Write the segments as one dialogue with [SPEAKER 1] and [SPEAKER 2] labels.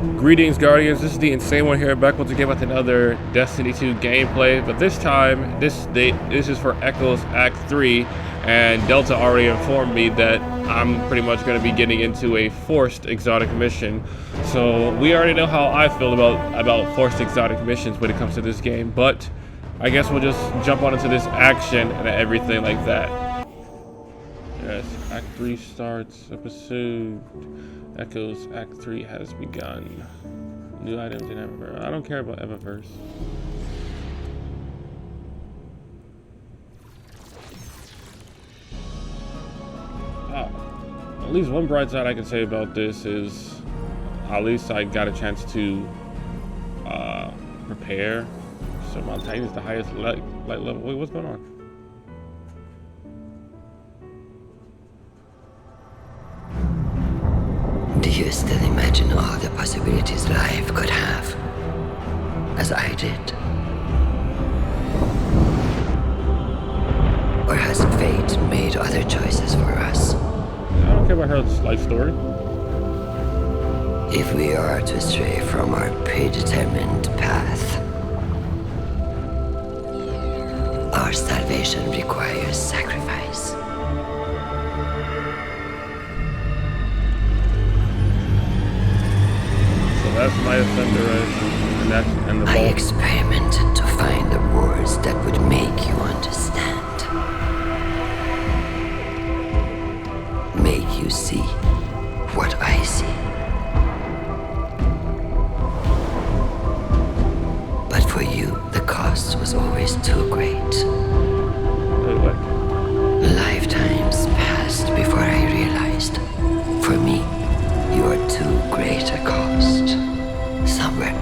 [SPEAKER 1] Greetings, Guardians. This is the Insane One here, back once again with another Destiny 2 gameplay. But this time, this is for Echoes Act 3, and Delta already informed me that I'm pretty much going to be getting into a forced exotic mission. So we already know how I feel about forced exotic missions when it comes to this game. But I guess we'll just jump on into this action and everything like that. Yes, Act 3 starts. Episode Echoes Act 3 has begun. New items in Eververse. I don't care about Eververse. At least one bright side I can say about this is at least I got a chance to prepare. So Mount Titan is the highest light level. Wait, what's going on?
[SPEAKER 2] Do you still imagine all the possibilities life could have, as I did? Or has fate made other choices for us?
[SPEAKER 1] I don't care about her life story.
[SPEAKER 2] If we are to stray from our predetermined path, our salvation requires sacrifice.
[SPEAKER 1] That's Maya Sundaresh, and the
[SPEAKER 2] I experimented to find the words that would make you understand. Make you see what I see. But for you, the cost was always too great.
[SPEAKER 1] What?
[SPEAKER 2] Lifetimes passed before I realized. For me, you are too great a cost. Somewhere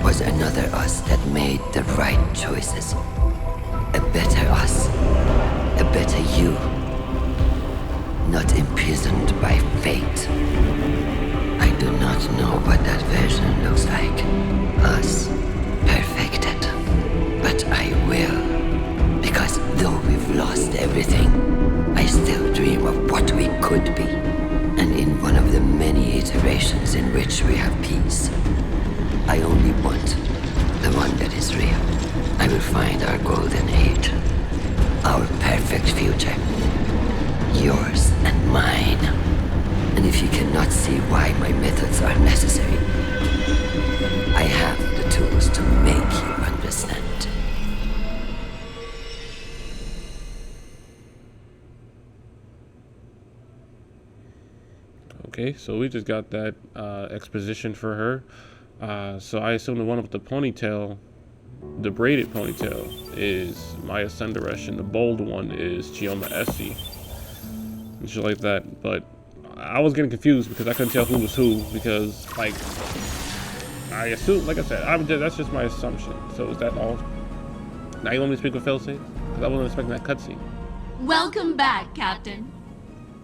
[SPEAKER 2] was another us that made the right choices. A better us. A better you. Not imprisoned by fate. I do not know what that version looks like. Us. Perfected. But I will. Because though we've lost everything, I still dream of what we could be. And in one of the many iterations in which we have peace, I only want the one that is real. I will find our golden age, our perfect future, yours and mine. And if you cannot see why my methods are necessary, I have the tools to make you understand.
[SPEAKER 1] Okay, so we just got that exposition for her. So I assume the one with the ponytail, the braided ponytail, is Maya Sundaresh, and the bold one is Chioma Essie. And shit like that. But I was getting confused because I couldn't tell who was who, because, like, I assume, like I said, that's just my assumption. So is that all? Now you want me to speak with Felsie? Because I wasn't expecting that cutscene.
[SPEAKER 3] Welcome back, Captain.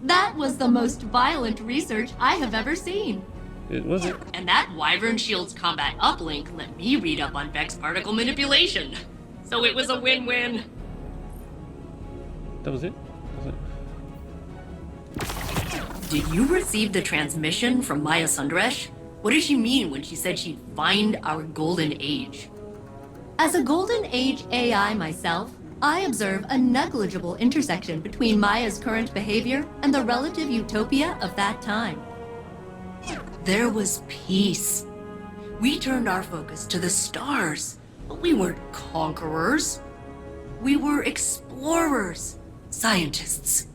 [SPEAKER 3] That was the most violent research I have ever seen.
[SPEAKER 1] It was it?
[SPEAKER 4] And that Wyvern Shield's combat uplink let me read up on Vex particle manipulation. So it was a win-win.
[SPEAKER 1] That was it?
[SPEAKER 4] Did you receive the transmission from Maya Sundaresh? What did she mean when she said she'd find our golden age?
[SPEAKER 3] As a Golden Age AI myself, I observe a negligible intersection between Maya's current behavior and the relative utopia of that time.
[SPEAKER 4] There was peace. We turned our focus to the stars, but we weren't conquerors. We were explorers, scientists,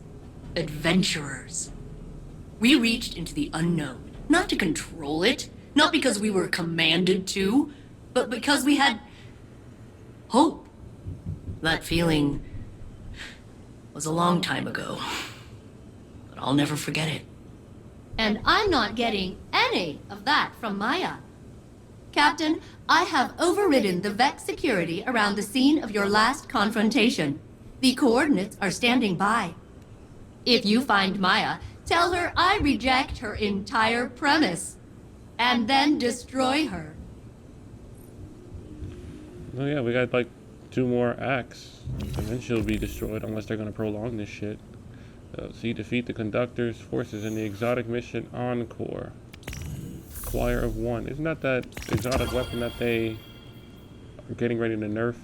[SPEAKER 4] adventurers. We reached into the unknown, not to control it, not because we were commanded to, but because we had hope. That feeling was a long time ago, but I'll never forget it.
[SPEAKER 3] And I'm not getting any of that from Maya. Captain, I have overridden the Vex security around the scene of your last confrontation. The coordinates are standing by. If you find Maya, tell her I reject her entire premise, and then destroy her.
[SPEAKER 1] Oh yeah, we got like 2 more acts, and then she'll be destroyed unless they're gonna prolong this shit. So you defeat the conductor's forces in the exotic mission Encore. Choir of One. Isn't that exotic weapon that they are getting ready to nerf?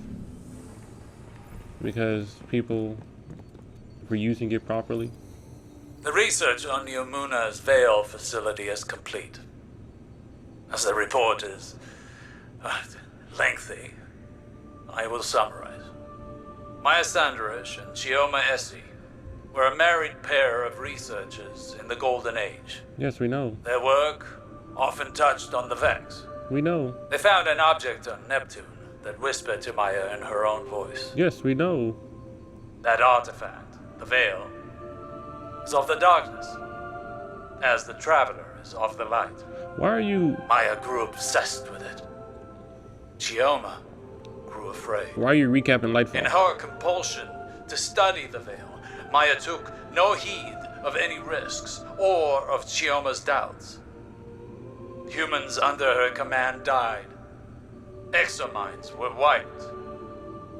[SPEAKER 1] Because people were using it properly?
[SPEAKER 5] The research on Neomuna's Veil facility is complete. As the report is lengthy, I will summarize. Maya Sandarish and Chioma Essie were a married pair of researchers in the Golden Age.
[SPEAKER 1] Yes, we know.
[SPEAKER 5] Their work often touched on the Vex.
[SPEAKER 1] We know.
[SPEAKER 5] They found an object on Neptune that whispered to Maya in her own voice.
[SPEAKER 1] Yes, we know.
[SPEAKER 5] That artifact, the Veil, is of the darkness, as the Traveler is of the light.
[SPEAKER 1] Why are you...
[SPEAKER 5] Maya grew obsessed with it. Chioma grew afraid.
[SPEAKER 1] Why are you recapping Lightfall?
[SPEAKER 5] In her compulsion to study the Veil, Maya took no heed of any risks or of Chioma's doubts. Humans under her command died. Exominds were wiped.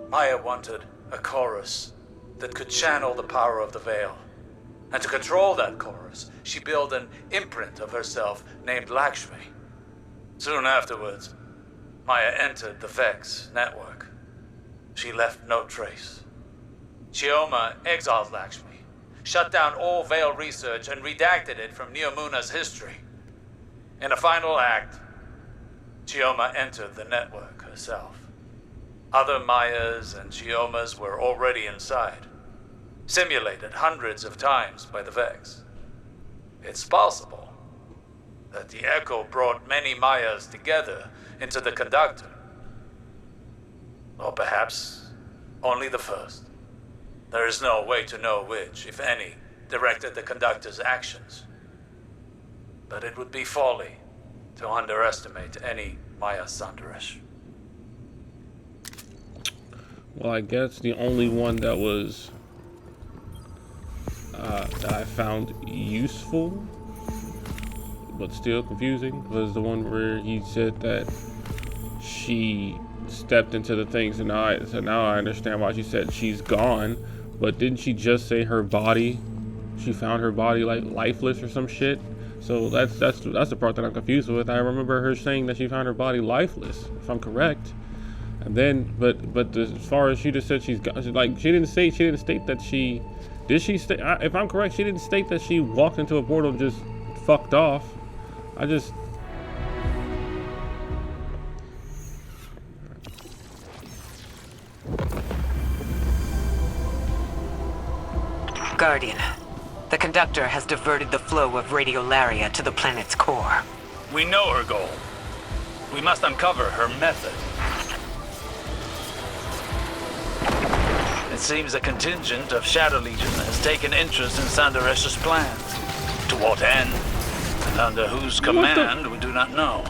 [SPEAKER 5] Maya wanted a chorus that could channel the power of the Veil. And to control that chorus, she built an imprint of herself named Lakshmi. Soon afterwards, Maya entered the Vex network. She left no trace. Chioma exiled Lakshmi, shut down all Veil research, and redacted it from Neomuna's history. In a final act, Chioma entered the network herself. Other Mayas and Chiomas were already inside, simulated hundreds of times by the Vex. It's possible that the Echo brought many Mayas together into the Conductor. Or perhaps only the first. There is no way to know which, if any, directed the Conductor's actions. But it would be folly to underestimate any Maya Sandarish.
[SPEAKER 1] Well, I guess the only one that was that I found useful but still confusing was the one where he said that she stepped into the things, and now I understand why she said she's gone. But didn't she just say her body? She found her body like lifeless or some shit. So that's the part that I'm confused with. I remember her saying that she found her body lifeless, if I'm correct. And then, but as far as she just said she's gone, like she didn't state that she. Did she state? If I'm correct, she didn't state that she walked into a portal and just fucked off. I just.
[SPEAKER 6] Guardian, the Conductor has diverted the flow of radiolaria to the planet's core.
[SPEAKER 5] We know her goal. We must uncover her method. It seems a contingent of Shadow Legion has taken interest in Sandaresh's plans. To what end, and under whose command, we do not know.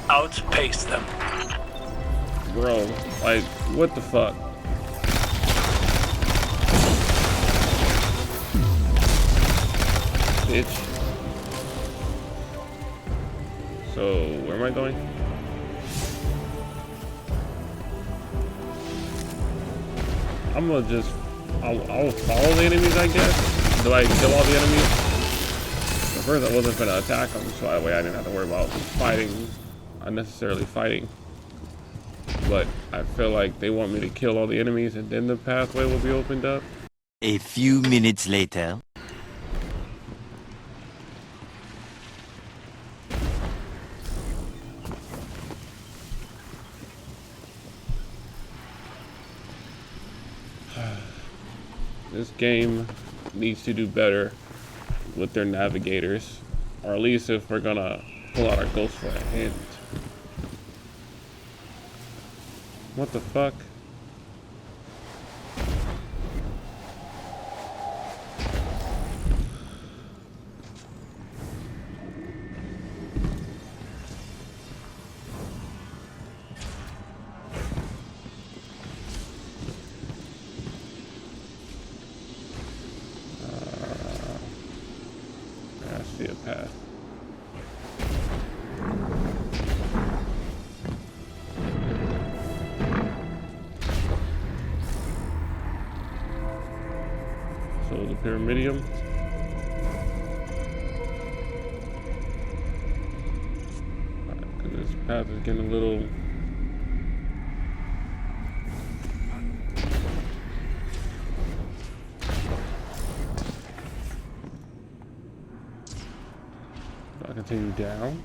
[SPEAKER 5] Outpace them.
[SPEAKER 1] Bro, like, what the fuck? Bitch. So, where am I going? I'm gonna just, I'll follow the enemies, I guess. Do I kill all the enemies? At first I wasn't gonna attack them, so that way I didn't have to worry about fighting, unnecessarily fighting. But I feel like they want me to kill all the enemies and then the pathway will be opened up.
[SPEAKER 7] A few minutes later.
[SPEAKER 1] This game needs to do better with their navigators, or at least if we're gonna pull out our ghost for a hint. What the fuck? I see a path. So the Pyramidium. Path is getting a little. Do I continue down?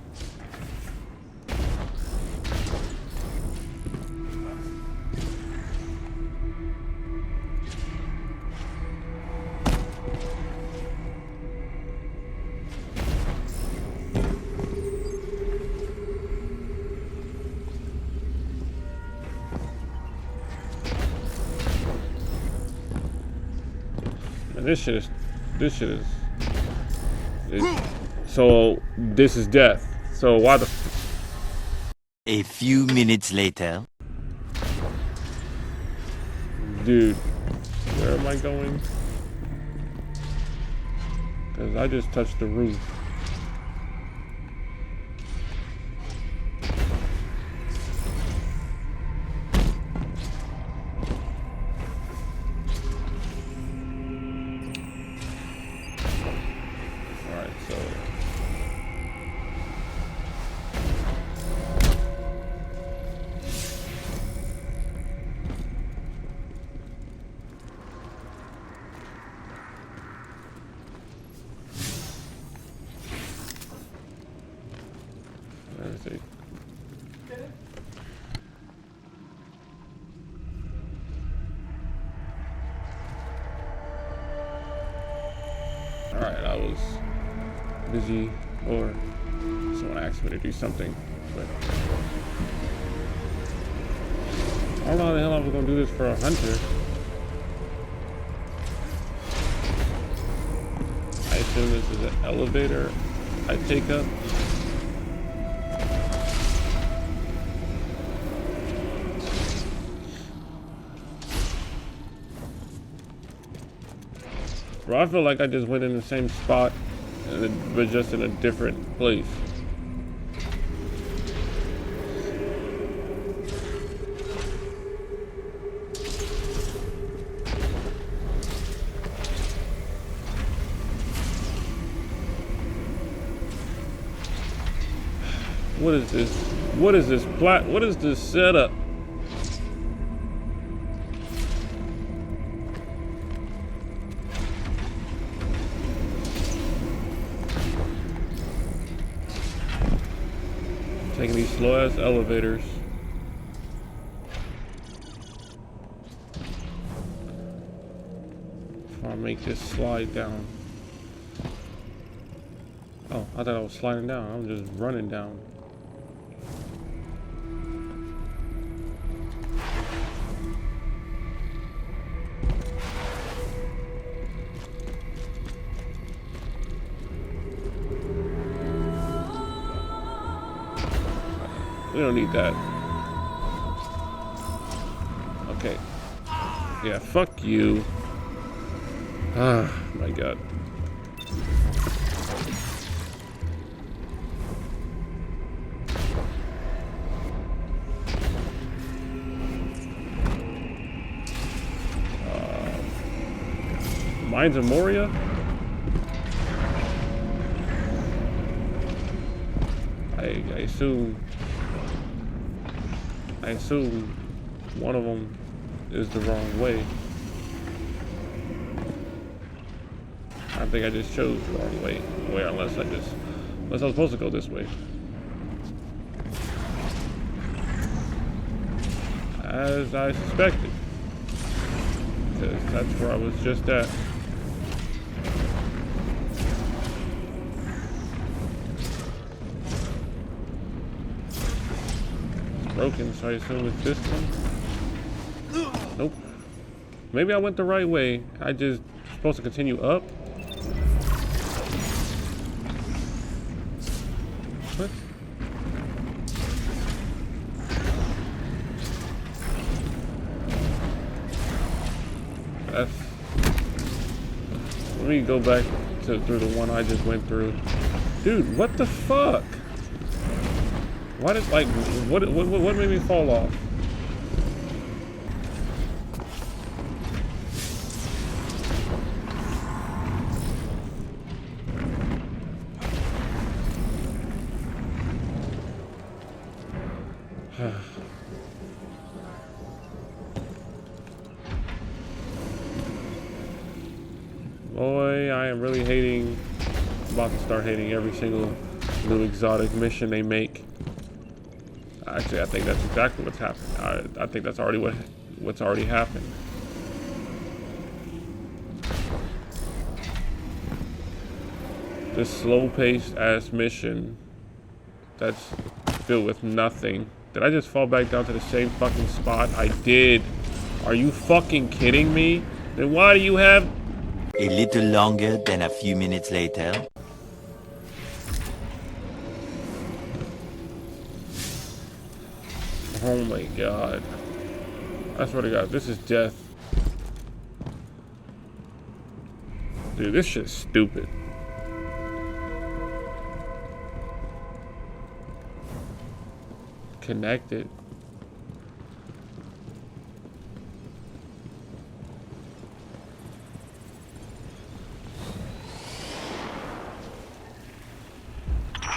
[SPEAKER 1] This shit is. So this is death. So why the?
[SPEAKER 7] A few minutes later.
[SPEAKER 1] Dude, where am I going? Because I just touched the roof. Alright, I was busy, or someone asked me to do something, but I don't know how the hell I was gonna do this for a hunter. I assume this is an elevator I take up. Bro, I feel like I just went in the same spot, but just in a different place. What is this? What is this what is this setup? Taking these slow ass elevators. Before I make this slide down. Oh, I thought I was sliding down. I'm just running down. We don't need that. Okay. Yeah, fuck you. Ah, my God. Mines of Moria? I assume one of them is the wrong way. I think I just chose the wrong way. Unless I was supposed to go this way. As I suspected. Because that's where I was just at. Broken, so I assume it's this one. Nope. Maybe I went the right way. I just supposed to continue up. What? That's. Let me go back through the one I just went through. Dude, what the fuck? Why did, like, what made me fall off? Boy, I am really hating. I'm about to start hating every single new exotic mission they make. Actually, I think that's exactly what's happened. I think that's already what's already happened. This slow-paced ass mission that's filled with nothing. Did I just fall back down to the same fucking spot? I did. Are you fucking kidding me? Then why do you have...
[SPEAKER 7] A little longer than a few minutes later.
[SPEAKER 1] Oh my god. I swear to god, this is death. Dude, this shit's stupid. Connected.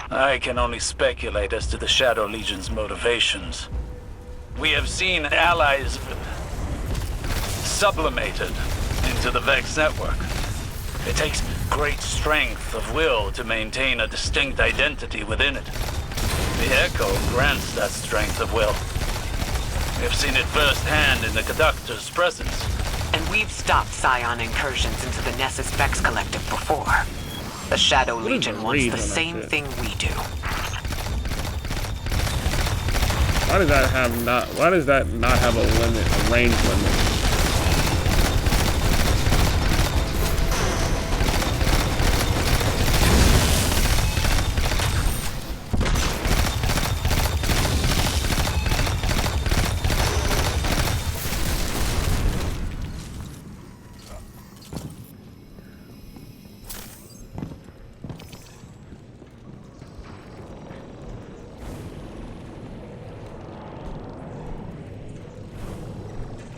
[SPEAKER 5] I can only speculate as to the Shadow Legion's motivations. We have seen allies sublimated into the Vex network. It takes great strength of will to maintain a distinct identity within it. The Echo grants that strength of will. We have seen it firsthand in the Conductor's presence.
[SPEAKER 6] And we've stopped Scion incursions into the Nessus Vex Collective before. The Shadow Legion wants the same thing we do.
[SPEAKER 1] Why does that not have a limit, a range limit?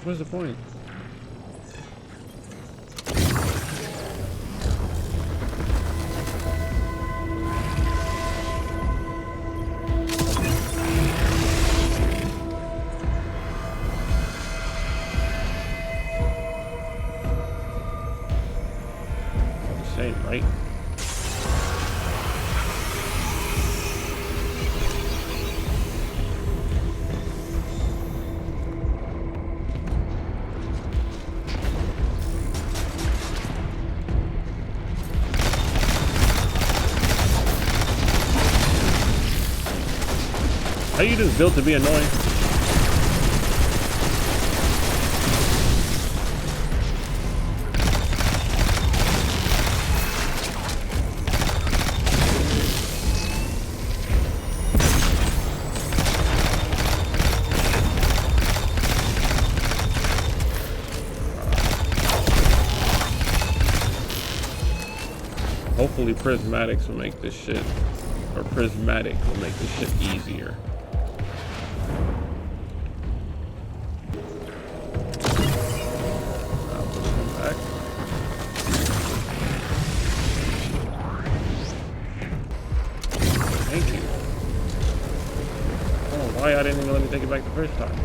[SPEAKER 1] What's the point? The same, right? Are you just built to be annoying? Hopefully prismatics will make this shit, or prismatic will make this shit easier. Thank you. I don't know why I didn't even let me take it back the first time.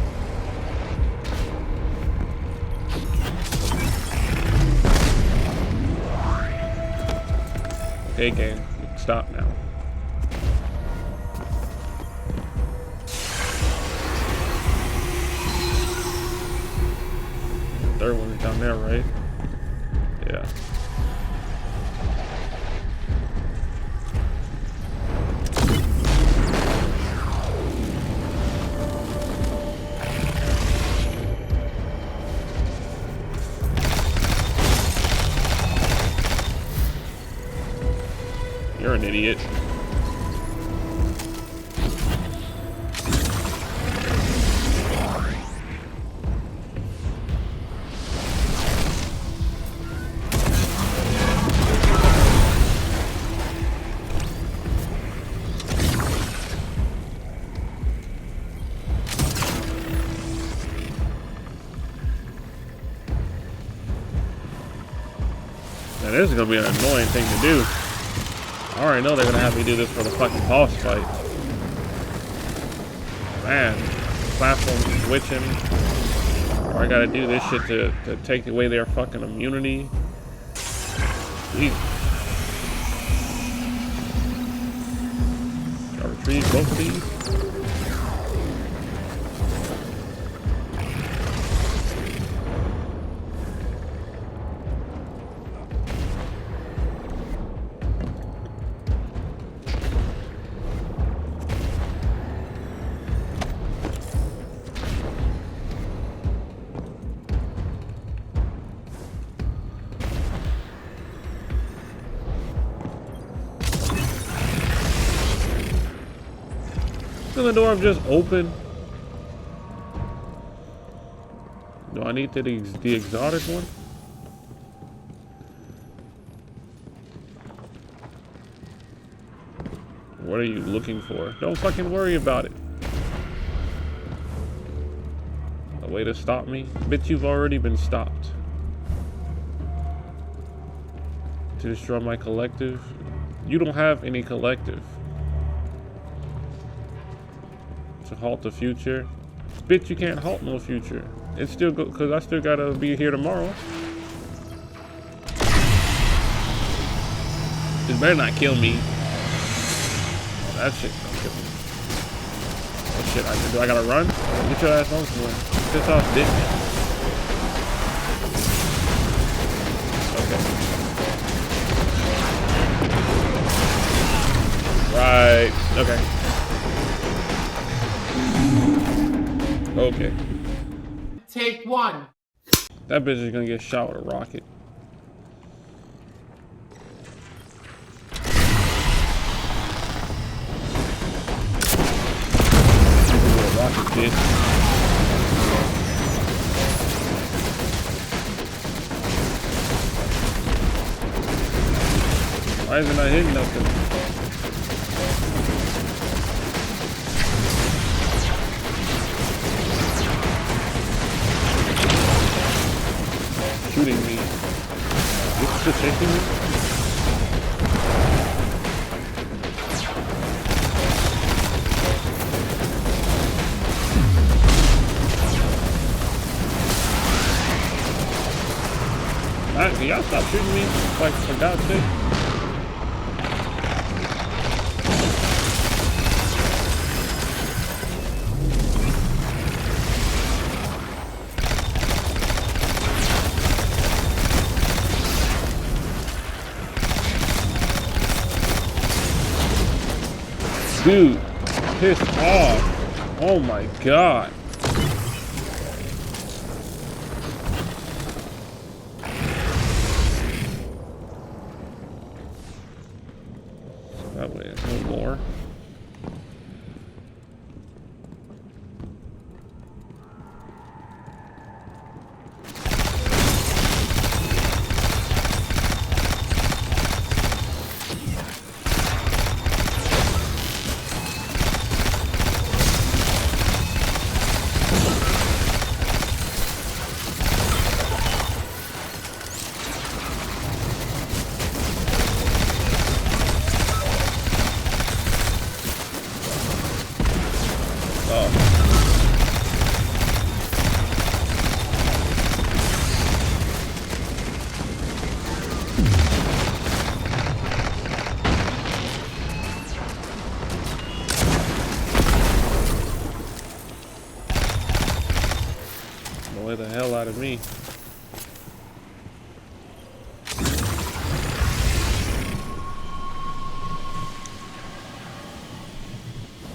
[SPEAKER 1] Okay, game. Stop now. The third one is down there, right? Yeah. You're an idiot. Now this is gonna be an annoying thing to do. I already know they're gonna have me do this for the fucking boss fight. Man, platform switching. Or I gotta do this shit to take away their fucking immunity. Jeez. Gotta retrieve both of these. The door just open. Do I need the exotic one? What are you looking for? Don't fucking worry about it. A way to stop me? Bitch, you've already been stopped. To destroy my collective? You don't have any collective. To halt the future. Bitch, you can't halt no future. It's still good because I still gotta be here tomorrow. It better not kill me. That shit don't kill me. Oh shit, do I gotta run? Get your ass on somewhere. Piss off, bitch. Okay. Right. Okay. Okay.
[SPEAKER 8] Take one.
[SPEAKER 1] That bitch is gonna get shot with a rocket. Rocket bitch. Why is it not hitting nothing? Shooting me. This is just chasing me? Can y'all stop shooting me? Like, for God's sake. Dude, pissed off. Oh my God. That way, no more. Annoy the hell out of me.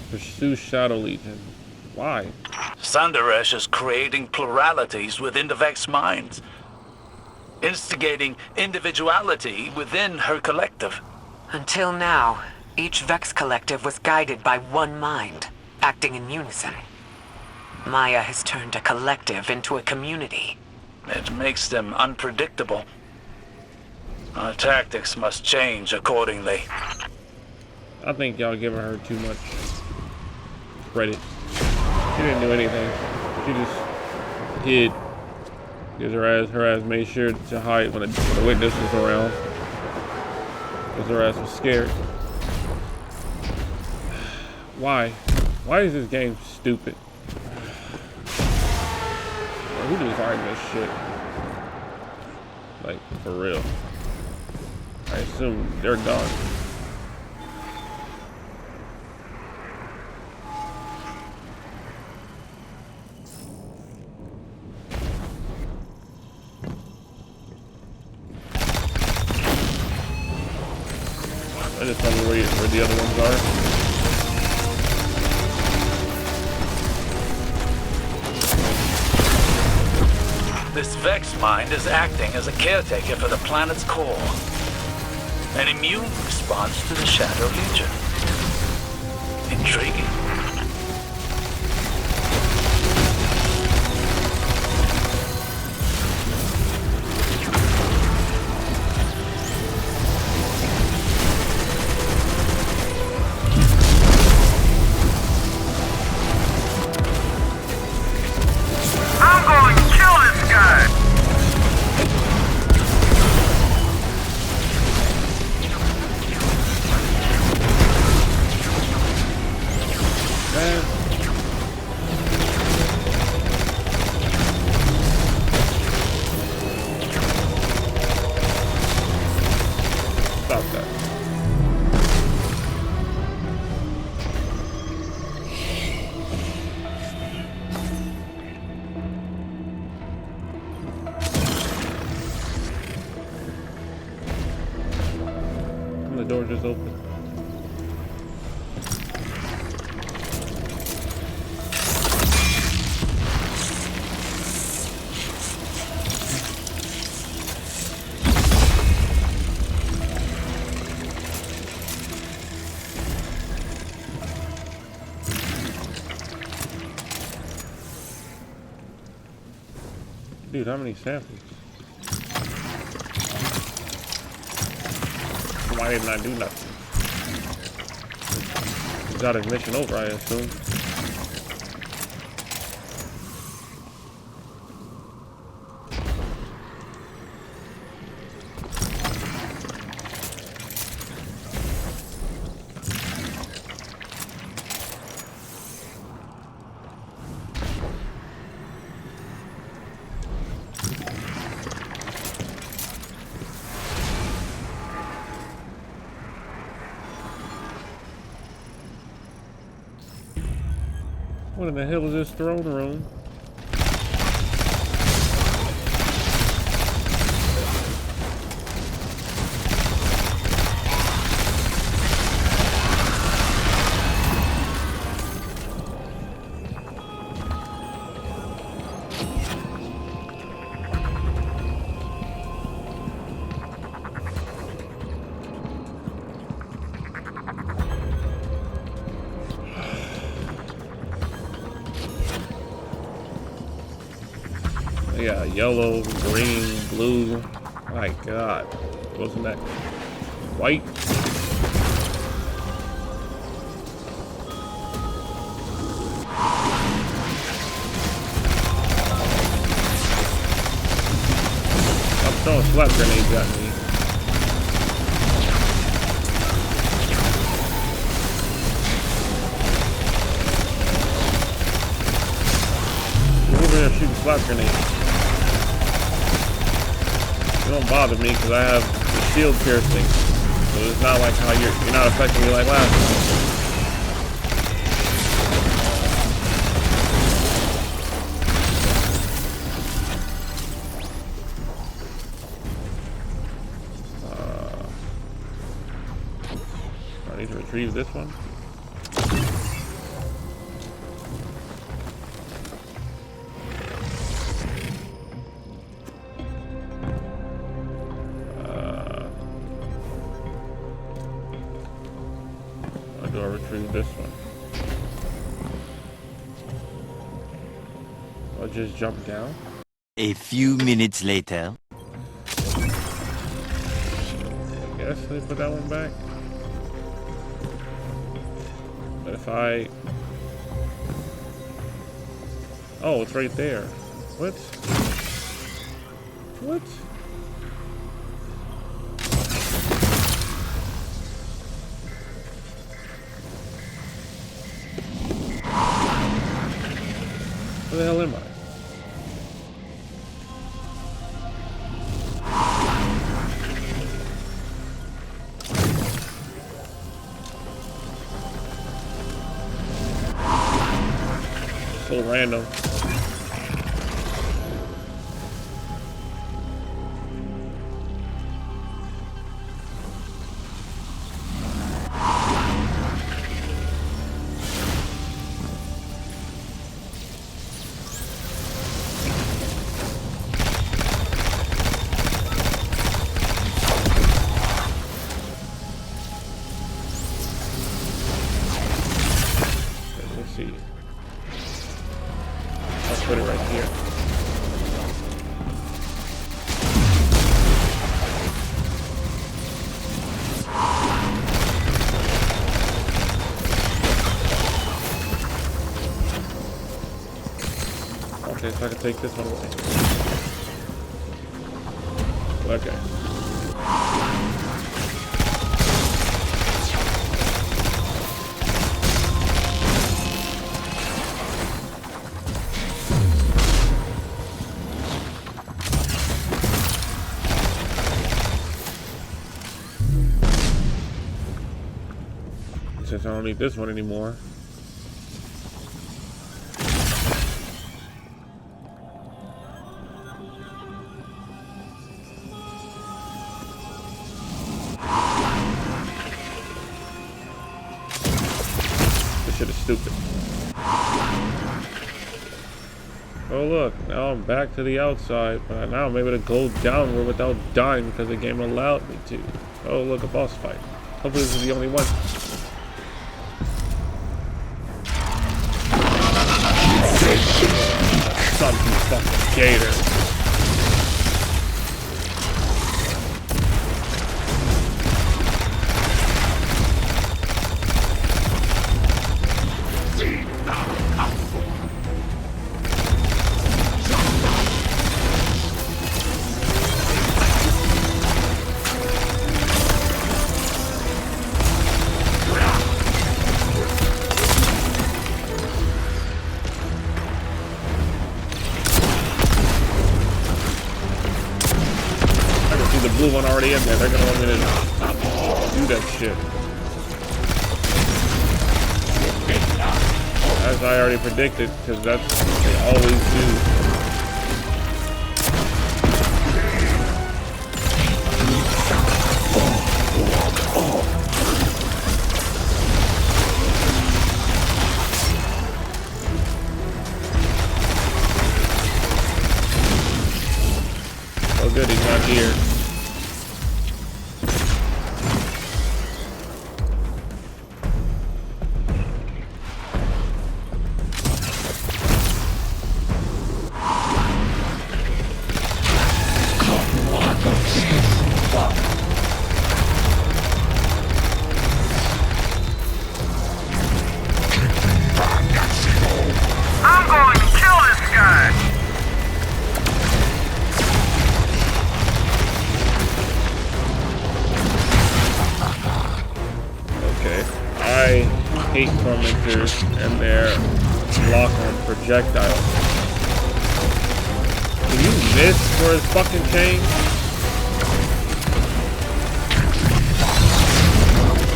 [SPEAKER 1] Pursue Shadow Legion. Why?
[SPEAKER 5] Sandaresh is creating pluralities within the Vex minds, instigating individuality within her collective.
[SPEAKER 6] Until now, each Vex collective was guided by one mind, acting in unison. Maya has turned a collective into a community.
[SPEAKER 5] It makes them unpredictable. Our tactics must change accordingly.
[SPEAKER 1] I think y'all giving her too much credit. She didn't do anything. She just hid. Because her ass made sure to hide when the witness was around. Because her ass was scared. Why? Why is this game stupid? Who designed this shit? Like, for real. I assume they're gone. I just don't know where the other ones are.
[SPEAKER 5] This Vex mind is acting as a caretaker for the planet's core. An immune response to the Shadow Legion. Intriguing.
[SPEAKER 9] I'm going to kill this guy!
[SPEAKER 1] Stop that. And the door just opened. Dude, how many samples? Why didn't I do nothing? He got his mission over, I assume. What in the hell is this throne room? Yeah, yellow, green, blue. My God. What's next? White. I'm throwing slap grenades at me. You're over there shooting slap grenades. It don't bother me because I have the shield piercing, so it's not like how you're not affecting me like last time. I need to retrieve this one. Do I retrieve this one? I'll just jump down.
[SPEAKER 7] A few minutes later.
[SPEAKER 1] I guess they put that one back. But if I... Oh, it's right there. What? What? Where the hell am I? So random. Let's see. I'll put it right here. Okay, so I can take this one away. Okay. Since I don't need this one anymore. This shit is stupid. Oh look, now I'm back to the outside, but now I'm able to go downward without dying because the game allowed me to. Oh look, a boss fight. Hopefully this is the only one. Son of a fucking gator. The blue one already in there. They're gonna want me to do that shit. As I already predicted, because that's what they always do. Oh good, he's not here.
[SPEAKER 9] I'm going to kill this guy!
[SPEAKER 1] Okay. I hate tormentors and their lock on projectiles. Can you miss for his fucking chain?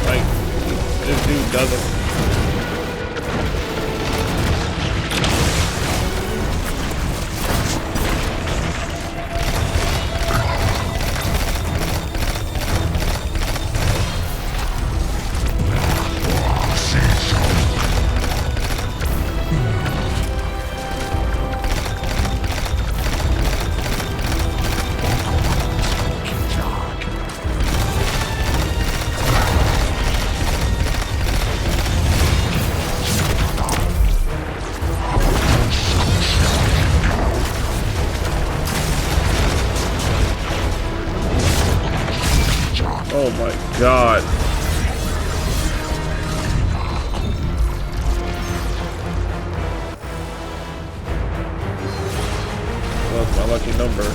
[SPEAKER 1] Like, this dude doesn't. Oh my god. Well, that's my lucky number.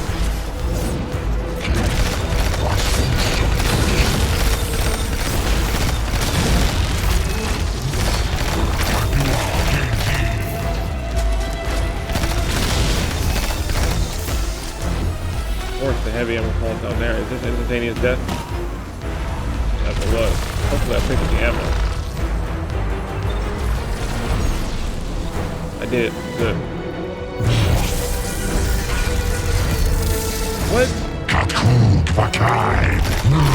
[SPEAKER 1] heavy ammo falls down there. Is this instantaneous death? Yes, it was. Hopefully I picked up the ammo. I did. Good. What? Ooh.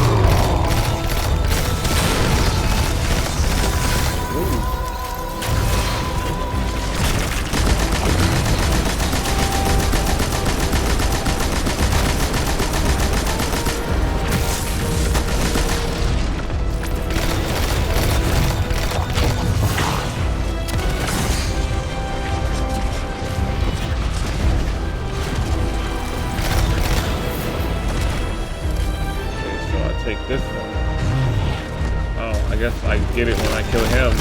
[SPEAKER 1] Take this one. Oh, I guess I get it when I kill him.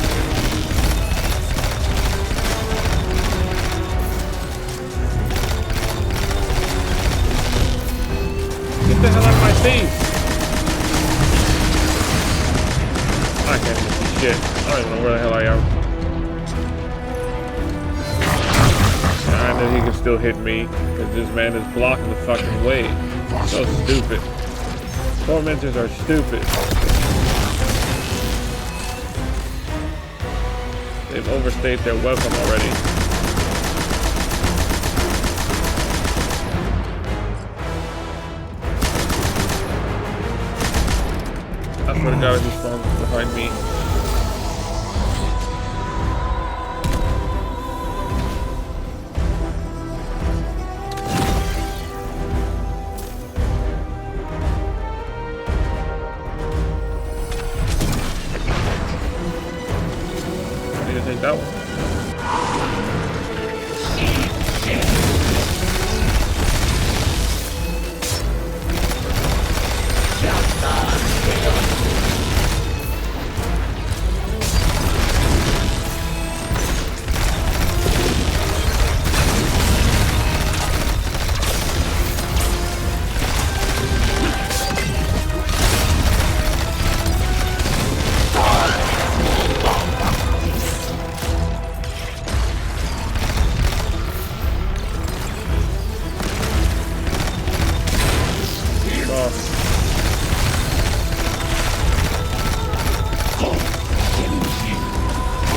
[SPEAKER 1] Get the hell out of my face! I can't even see shit. I don't even know where the hell I am. I know he can still hit me because this man is blocking the fucking way. So stupid. Tormentors are stupid. They've overstayed their welcome already. I swear to God, he spawns behind me. Take that one.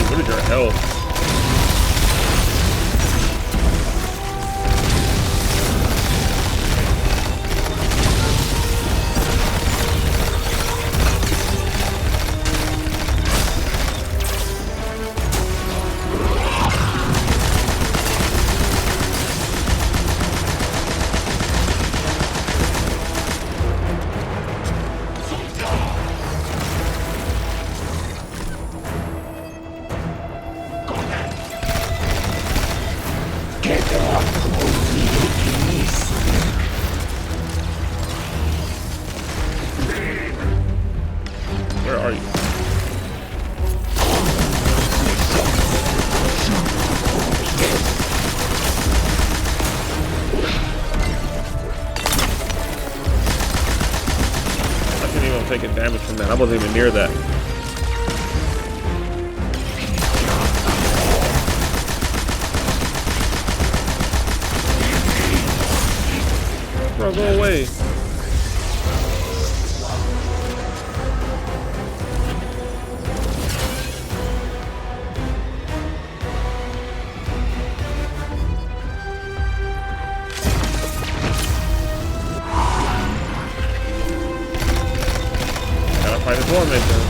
[SPEAKER 1] What is your health? Where are you? I shouldn't even have taken damage from that. I wasn't even near that. Bro, go away. Gotta find a tormentor.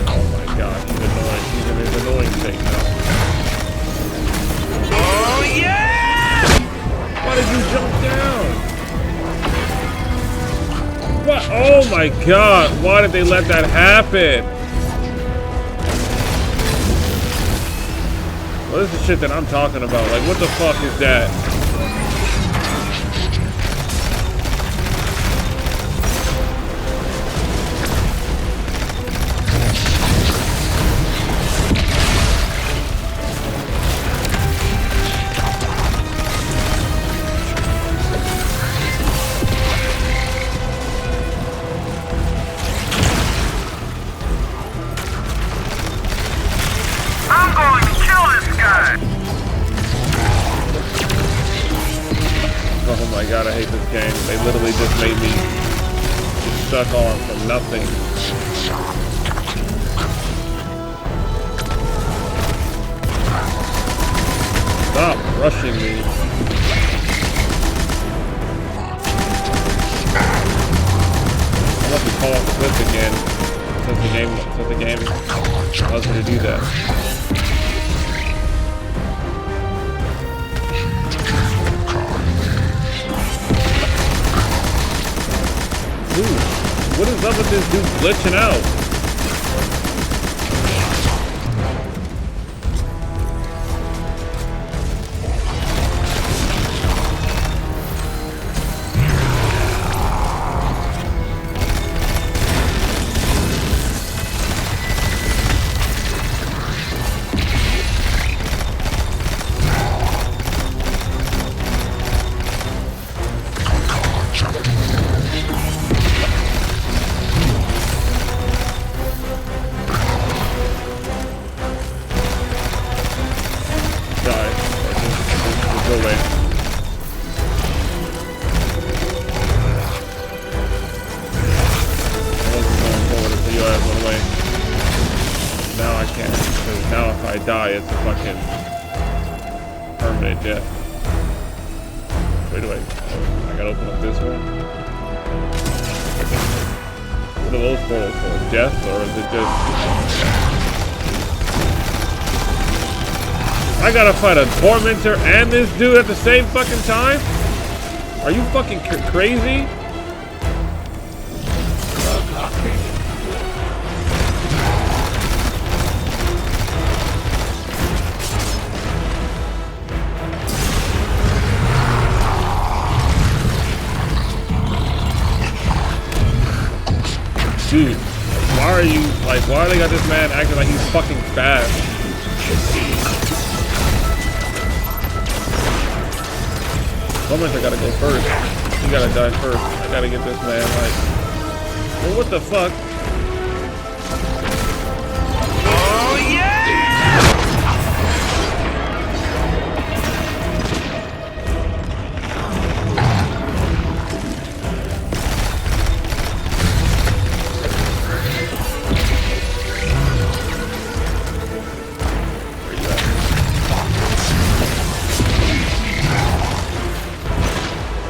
[SPEAKER 1] Oh my god, he's annoying. He's an annoying thing now. Oh yeah! Why did you jump down? What? Oh my god, why did they let that happen? Well, this is shit that I'm talking about. Like, what the fuck is that?
[SPEAKER 9] I'm going
[SPEAKER 1] literally just made me stuck on for nothing. Stop rushing me. I love to call off clip again since the game allows me to do that. Dude, what is up with this dude glitching out? Die, it's a fucking permanent death. Wait, I gotta open up this one. What are those portals for? Death, or is it just... I gotta fight a tormentor and this dude at the same fucking time? Are you fucking crazy? Dude, why they got this man acting like he's fucking fast? Sometimes I gotta go first. You gotta die first. I gotta get this man, well, what the fuck?
[SPEAKER 9] Oh yeah!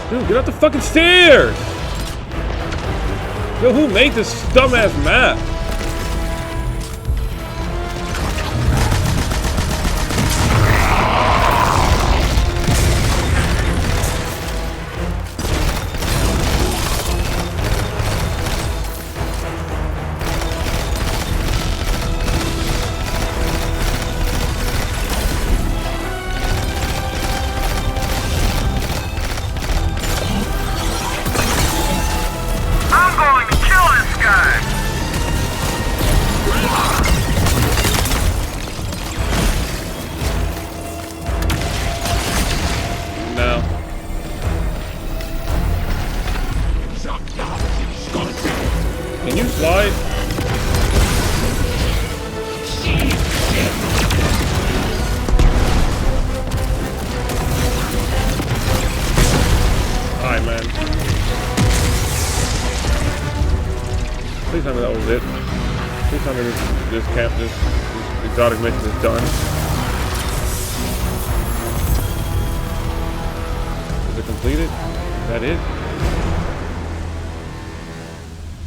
[SPEAKER 1] Dude, get up the fucking stairs! Yo, who made this dumbass map? Can you slide? Alright, man. Please tell me that was it. Please tell me this exotic mission is done. Is it completed? Is that it?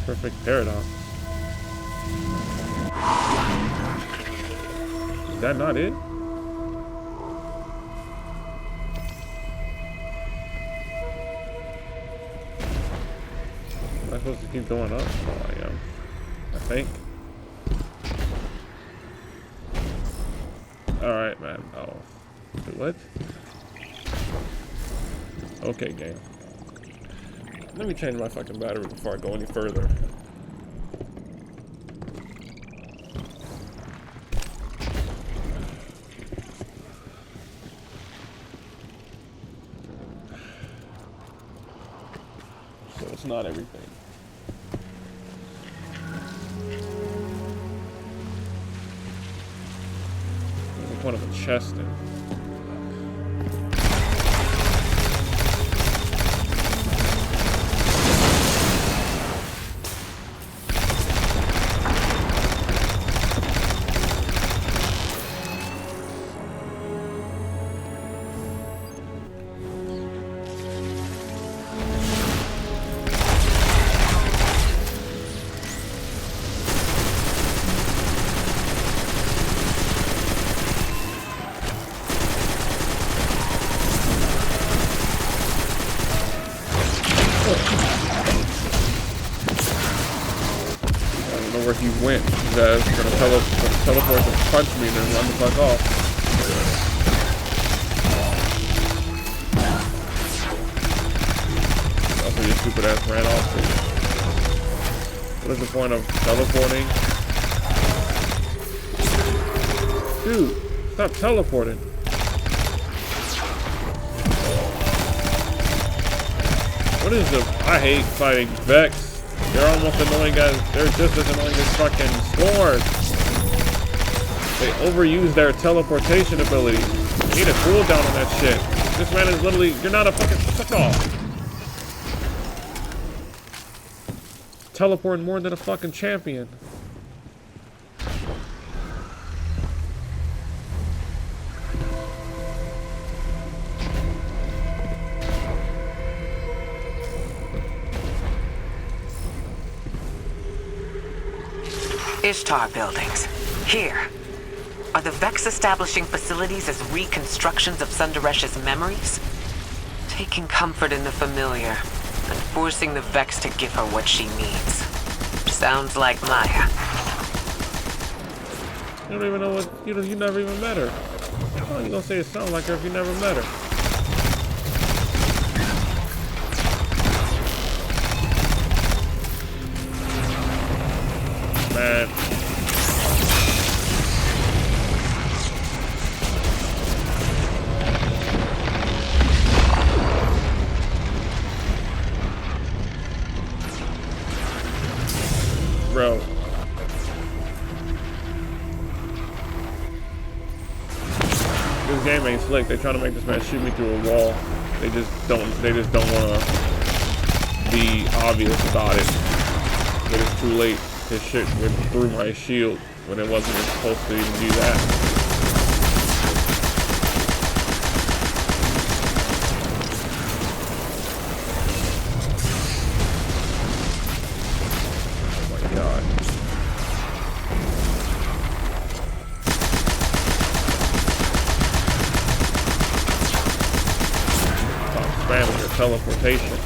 [SPEAKER 1] Perfect paradox. Is that not it? Am I supposed to keep going up? Oh, I am. I think. Alright, man. Oh. What? Okay, game. Let me change my fucking battery before I go any further. So it's not everything. There's a point of a chest there. know where he went. He's gonna teleport to punch me and then run the fuck off. Also, your stupid ass ran off. What is the point of teleporting? Dude, stop teleporting. What is the... I hate fighting Vex. They're almost annoying as... They're just as annoying as fucking Spores. They overuse their teleportation ability. You need a cooldown on that shit. This man is literally... You're not a fucking... Fuck off. Teleporting more than a fucking champion.
[SPEAKER 6] Ishtar buildings. Here. Are the Vex establishing facilities as reconstructions of Sundaresh's memories? Taking comfort in the familiar and forcing the Vex to give her what she needs. Sounds like Maya.
[SPEAKER 1] You don't even know what... You never even met her. How are you gonna say it sounds like her if you never met her? Man. Bro. This game ain't slick. They're trying to make this man shoot me through a wall. They just don't want to be obvious about it. But it's too late. His shit went through my shield when it wasn't supposed to even do that. Oh my god. Stop spamming your teleportation.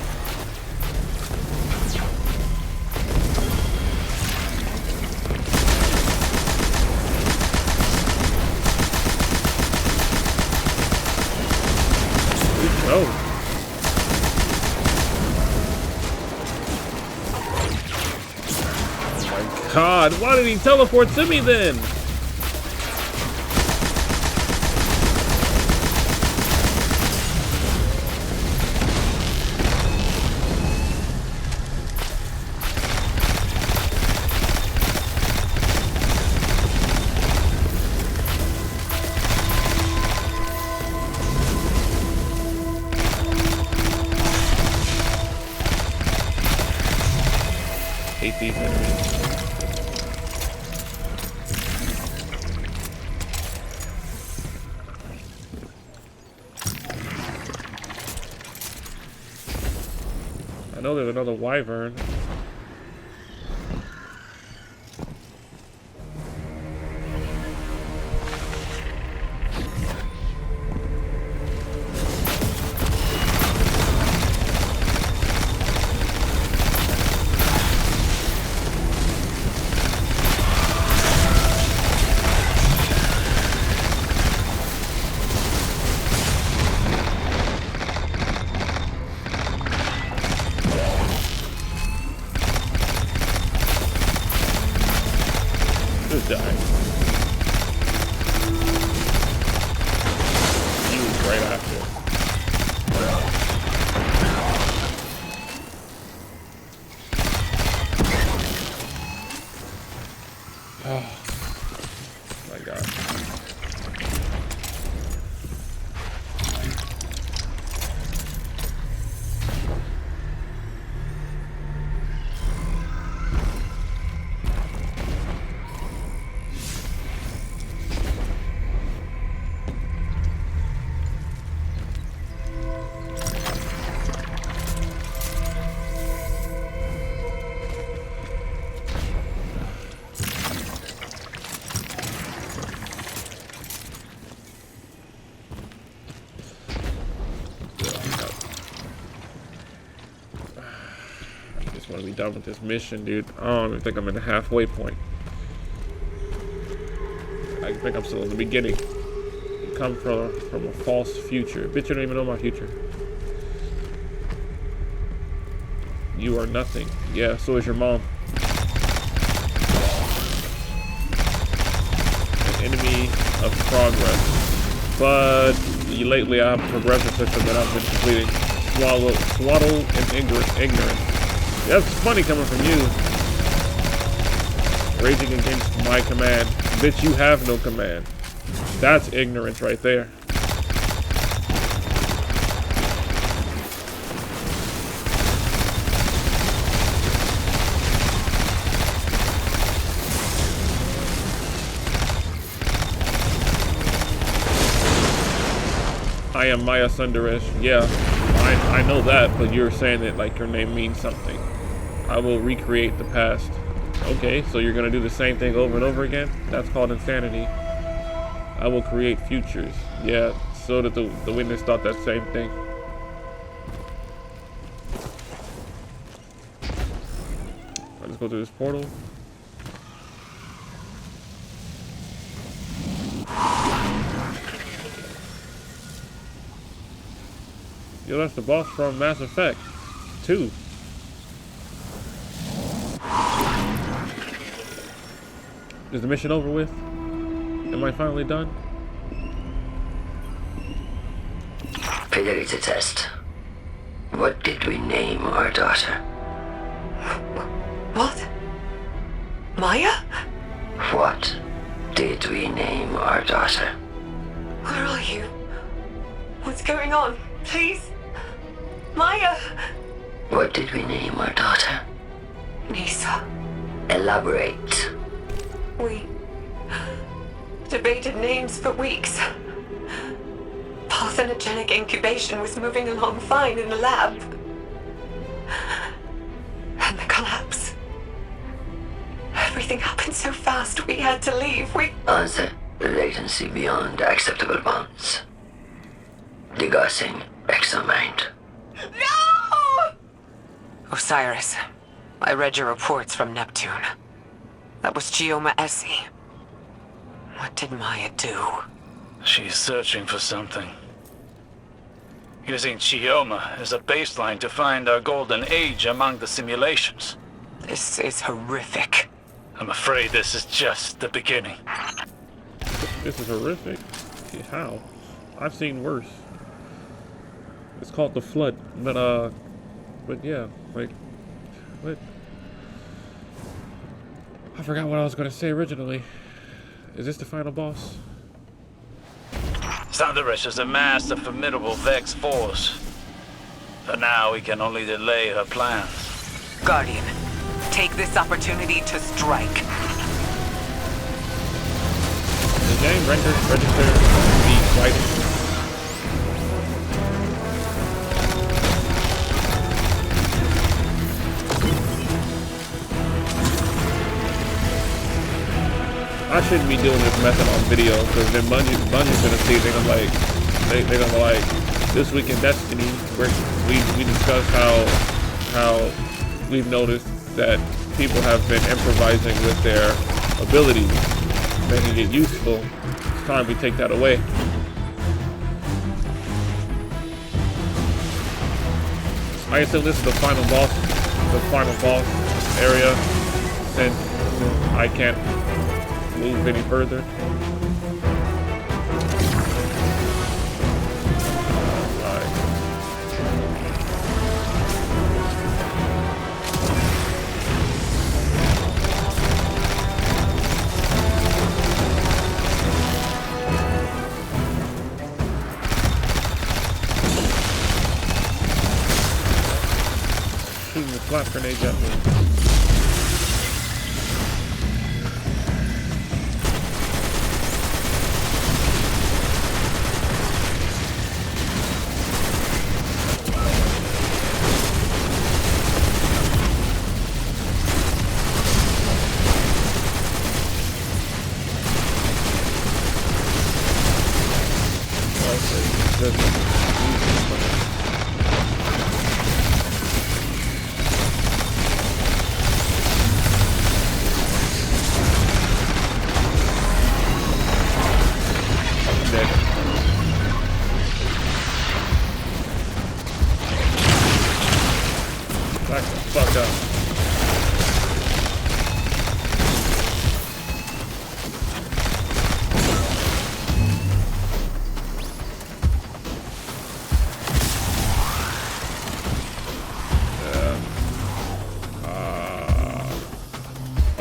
[SPEAKER 1] Oh. Oh my god, why did he teleport to me then? Hate these enemies. I know there's another wyvern. Just die. He was right after. Oh my god. done with this mission, dude. I don't even think I'm in the halfway point. I think I'm still in the beginning. You come from a false future. Bitch, you don't even know my future. You are nothing. Yeah, so is your mom. An enemy of progress. But lately I have a progressive system that I've been completing. Swaddle and ignorance. That's funny coming from you. Raging against my command. Bitch, you have no command. That's ignorance right there. I am Maya Sundaresh. Yeah, I know that, but you're saying that like your name means something. I will recreate the past. Okay, so you're gonna do the same thing over and over again? That's called insanity. I will create futures. Yeah, so that the witness thought that same thing. Let's go through this portal. Yo, that's the boss from Mass Effect 2. Is the mission over with? Am I finally done?
[SPEAKER 2] Fidelity test. What did we name our daughter?
[SPEAKER 6] What? Maya?
[SPEAKER 2] What did we name our daughter?
[SPEAKER 6] Where are you? What's going on? Please? Maya!
[SPEAKER 2] What did we name our daughter?
[SPEAKER 6] Nisa.
[SPEAKER 2] Elaborate.
[SPEAKER 6] We debated names for weeks. Parthenogenic incubation was moving along fine in the lab. And the collapse. Everything happened so fast, we had to leave.
[SPEAKER 2] Answer. Latency beyond acceptable bounds. Degassing examind.
[SPEAKER 6] No! Osiris, I read your reports from Neptune. That was Chioma Essie. What did Maya do?
[SPEAKER 5] She's searching for something. Using Chioma as a baseline to find our golden age among the simulations.
[SPEAKER 6] This is horrific.
[SPEAKER 5] I'm afraid this is just the beginning.
[SPEAKER 1] This is horrific. How? I've seen worse. It's called the Flood, but yeah, like, what? I forgot what I was gonna say originally. Is this the final boss?
[SPEAKER 5] Sundaresh has amassed a formidable Vex force. For now, we can only delay her plans.
[SPEAKER 6] Guardian, take this opportunity to strike.
[SPEAKER 1] The game register the fighting. I shouldn't be doing this method on video because then Bungie's gonna see it. They're gonna they're gonna like this week in Destiny where we discussed how we've noticed that people have been improvising with their abilities, making it useful. It's time we take that away. I assume this is the final boss area since I can't move any further. Shooting the flash grenades at me.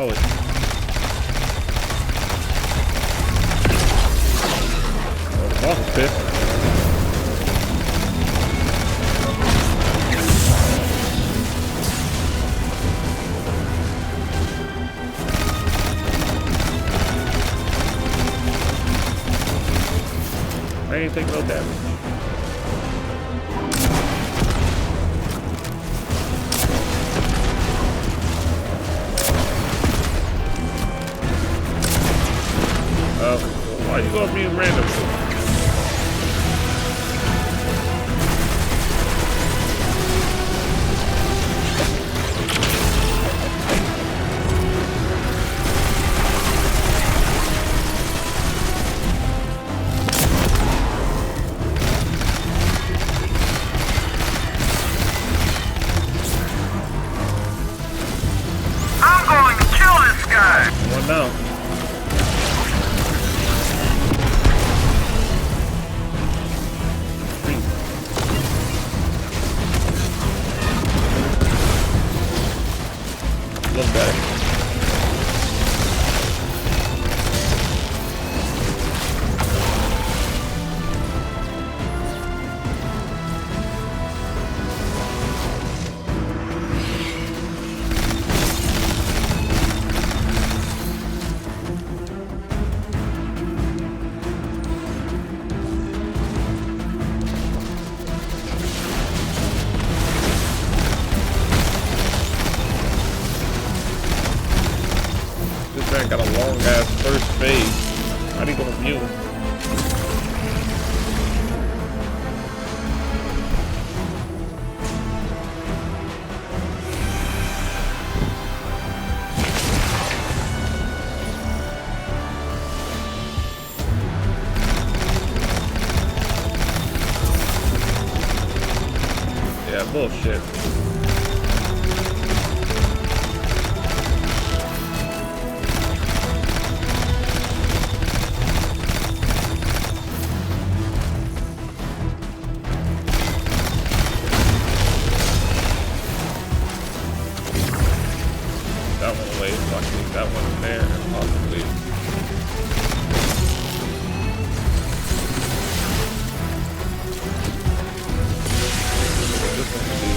[SPEAKER 1] Oh, the boss is pissed. I ain't taking no damage. Why you gonna be random?
[SPEAKER 9] I'm going to kill this guy!
[SPEAKER 1] One down. Love that. Man got a long ass first phase. How do you gonna view him? Yeah, bullshit. That one away, so I can leave that one in there and possibly. This one can be.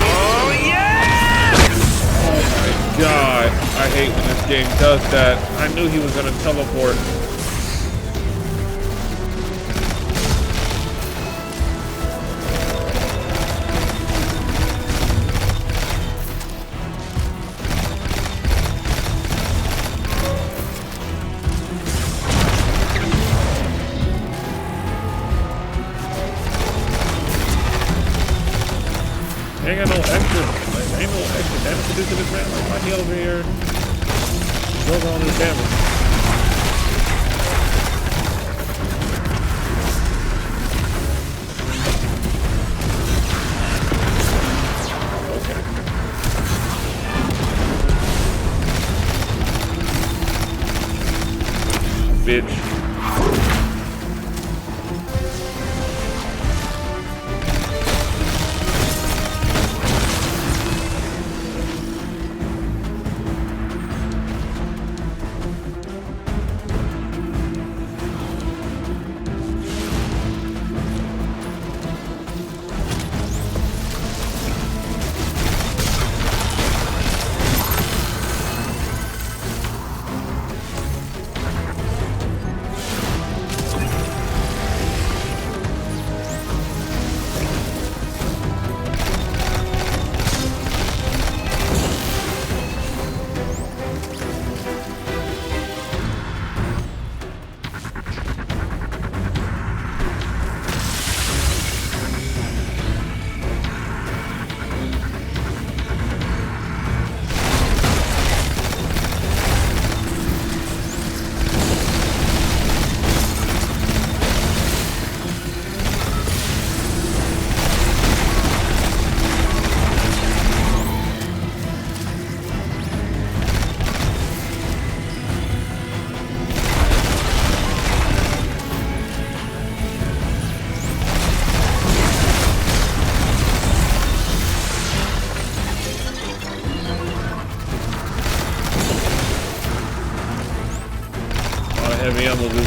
[SPEAKER 9] Oh yeah!
[SPEAKER 1] Oh my god, I hate when this game does that. I knew he was gonna teleport. Ain't got no extra, like, ain't no extra damage to do to this man. Like, why he over here doing all this damage? Okay. Bitch.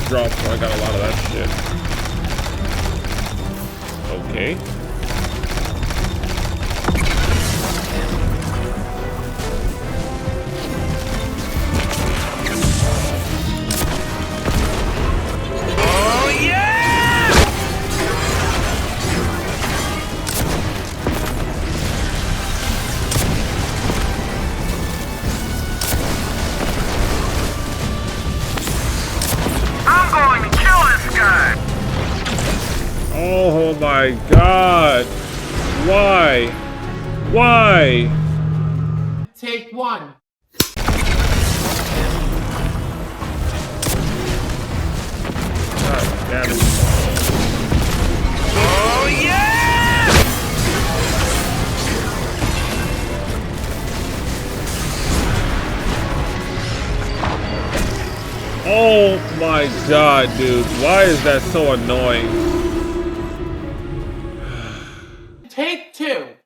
[SPEAKER 1] drop, so I got a lot of that shit. Okay. Oh my god! Why? Why?
[SPEAKER 8] Take one.
[SPEAKER 1] God damn it.
[SPEAKER 9] Oh yeah!
[SPEAKER 1] Oh my god, dude. Why is that so annoying?
[SPEAKER 8] Take two.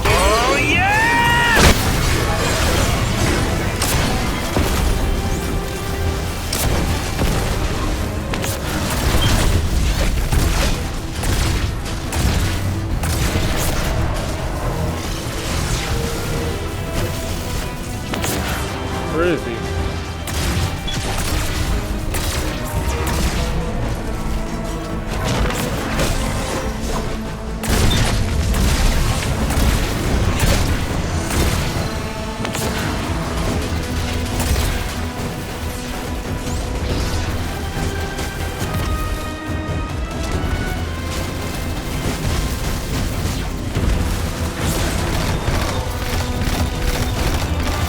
[SPEAKER 9] Oh yeah!
[SPEAKER 1] Where is he?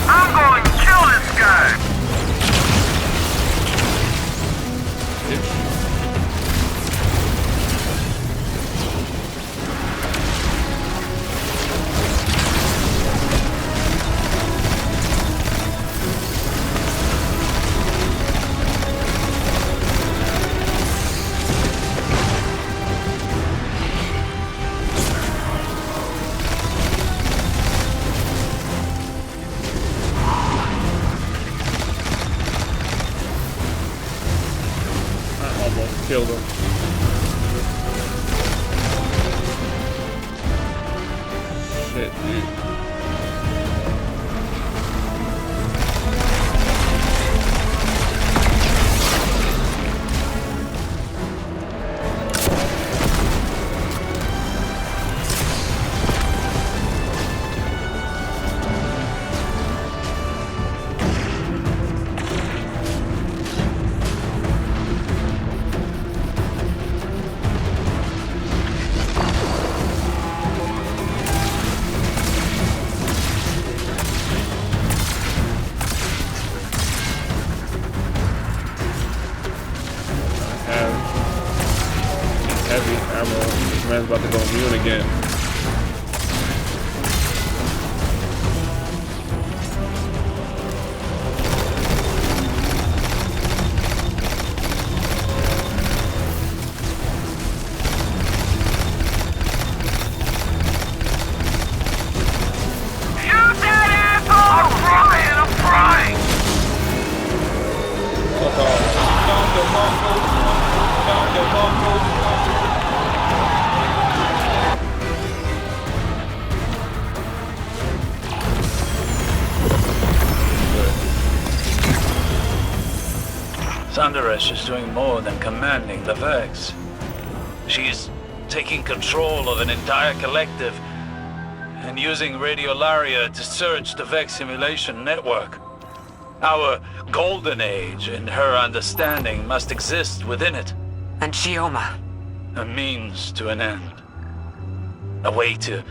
[SPEAKER 9] I'm going to kill this guy!
[SPEAKER 1] I almost killed him. Shit, dude. Heavy ammo. This man's about to go immune again.
[SPEAKER 9] Shoot that asshole! I'm frying!
[SPEAKER 5] Sundaresh is doing more than commanding the Vex. She's taking control of an entire collective and using Radiolaria to search the Vex simulation network. Our golden age, in her understanding, must exist within it.
[SPEAKER 6] And Shioma.
[SPEAKER 5] A means to an end. A way to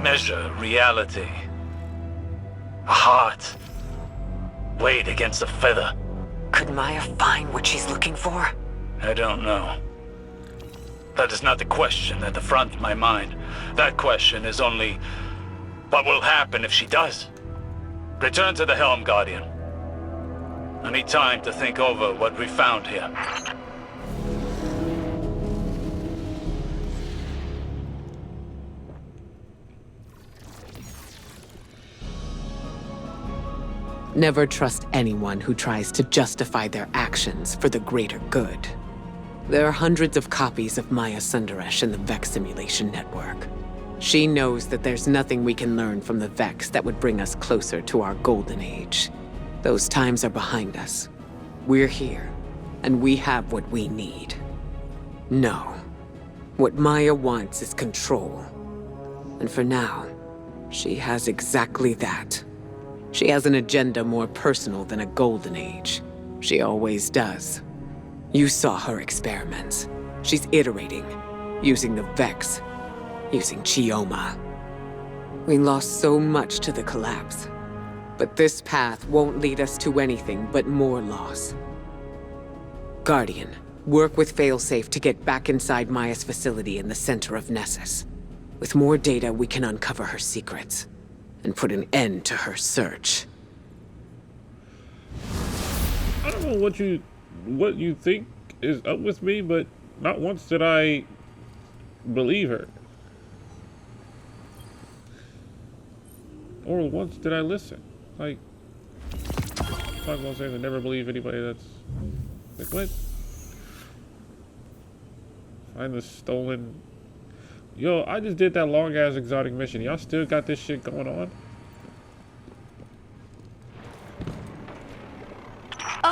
[SPEAKER 5] measure reality. A heart weighed against a feather.
[SPEAKER 6] Could Maya find what she's looking for?
[SPEAKER 5] I don't know. That is not the question at the front of my mind. That question is only, what will happen if she does? Return to the helm, Guardian. I need time to think over what we found here.
[SPEAKER 6] Never trust anyone who tries to justify their actions for the greater good. There are hundreds of copies of Maya Sundaresh in the Vex simulation network. She knows that there's nothing we can learn from the Vex that would bring us closer to our golden age. Those times are behind us. We're here, and we have what we need. No. What Maya wants is control. And for now, she has exactly that. She has an agenda more personal than a golden age. She always does. You saw her experiments. She's iterating, using the Vex, using Chioma. We lost so much to the collapse. But this path won't lead us to anything but more loss. Guardian, work with Failsafe to get back inside Maya's facility in the center of Nessus. With more data, we can uncover her secrets and put an end to her search.
[SPEAKER 1] I don't know what you think is up with me, but not once did I believe her. Or once did I listen. Like, talk about saying I never believe anybody that's... Like, what? Find the stolen... Yo, I just did that long-ass exotic mission. Y'all still got this shit going on?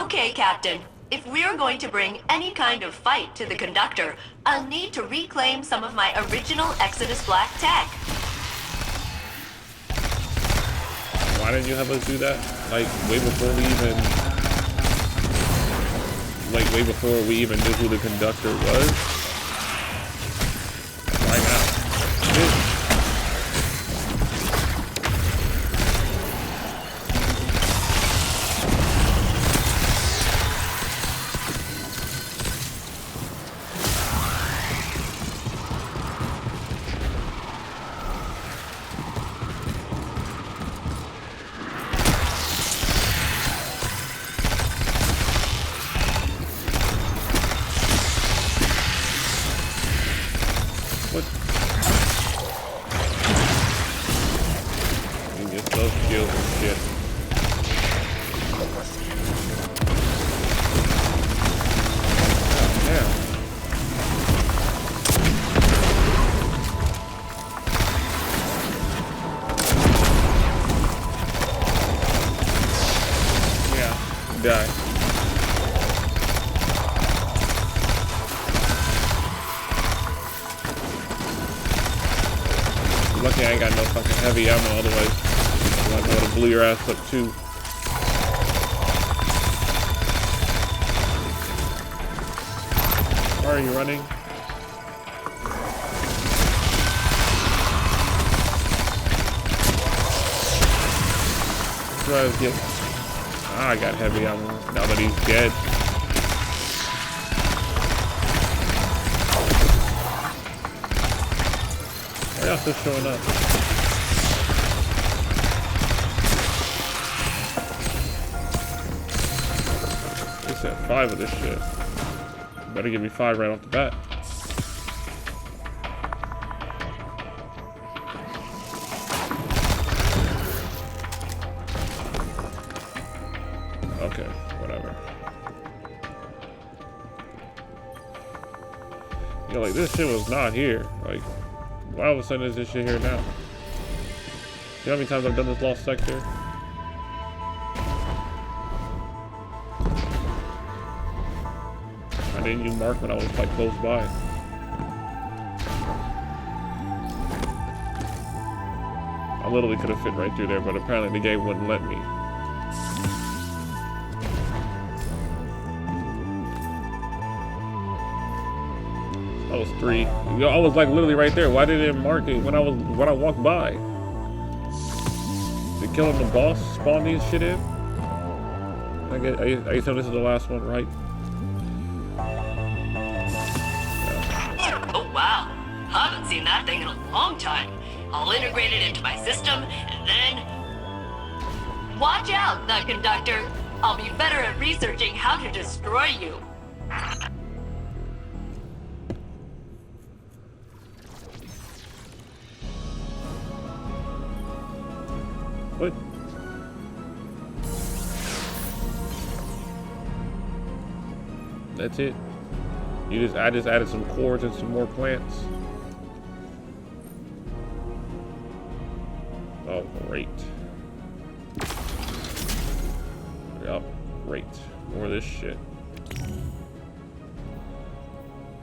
[SPEAKER 3] Okay, Captain. If we're going to bring any kind of fight to the conductor, I'll need to reclaim some of my original Exodus Black tech.
[SPEAKER 1] Why didn't you have us do that? Like, way before we even... Like, way before we even knew who the conductor was? Why not? Die. Lucky I ain't got no fucking heavy ammo, otherwise I would have blew your ass up too. Why are you running? Try to get... I got heavy ammo now that he's dead. Why are y'all still showing up? They said 5 of this shit. Better give me 5 right off the bat. Okay, whatever. You know, like, this shit was not here. Like, why all of a sudden is this shit here now? You know how many times I've done this lost sector? Why didn't you mark when I was, like, close by? I literally could have fit right through there, but apparently the game wouldn't let me. That was 3. Yo, I was like literally right there. Why did it mark it when I walked by? Did killing the boss spawn these shit in? I assume this is the last one, right?
[SPEAKER 3] Oh wow, haven't seen that thing in a long time. I'll integrate it into my system, and then... Watch out, the conductor. I'll be better at researching how to destroy you.
[SPEAKER 1] What? That's it. I just added some cores and some more plants. Oh, great. Yup, great. More of this shit.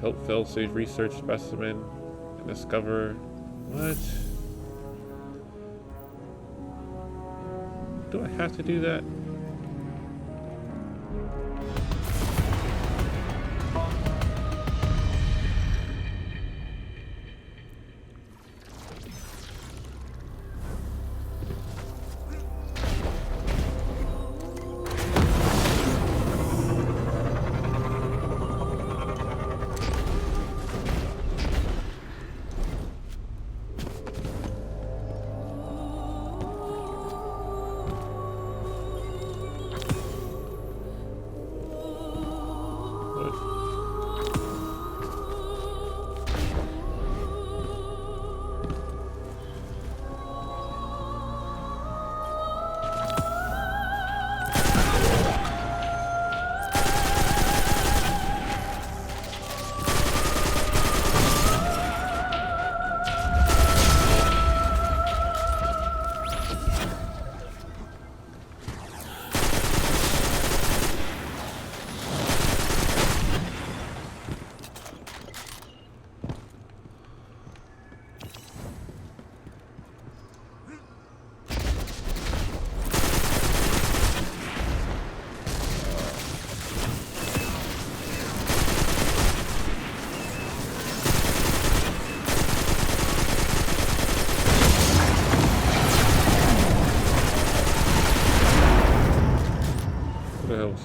[SPEAKER 1] Help failsafe research specimen and discover what? Do I have to do that?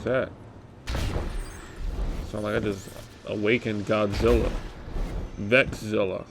[SPEAKER 1] That sound like I just awakened Godzilla. Vexzilla.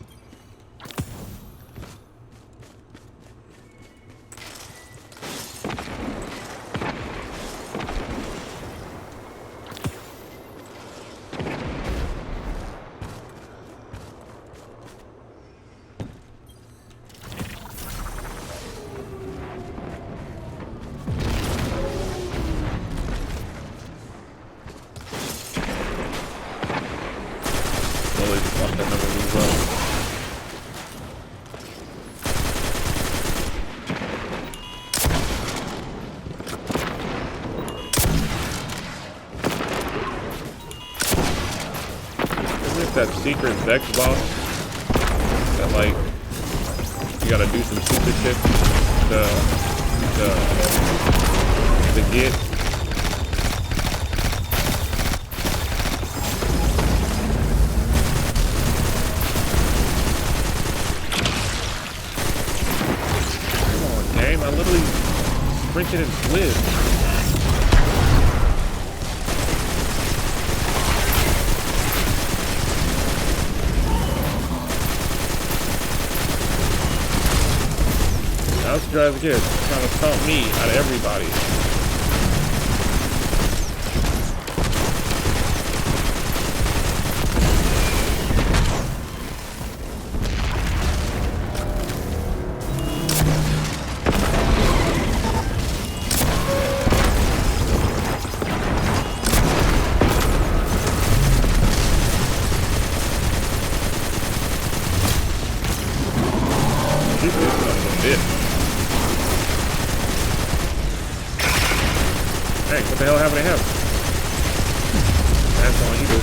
[SPEAKER 1] That secret Vex boss that like you gotta do some super shit to get. Come on, game! I literally sprinted and slid. Let's drive again. Trying to stomp me out of everybody. Hey, what the hell happened to him? That's all he did.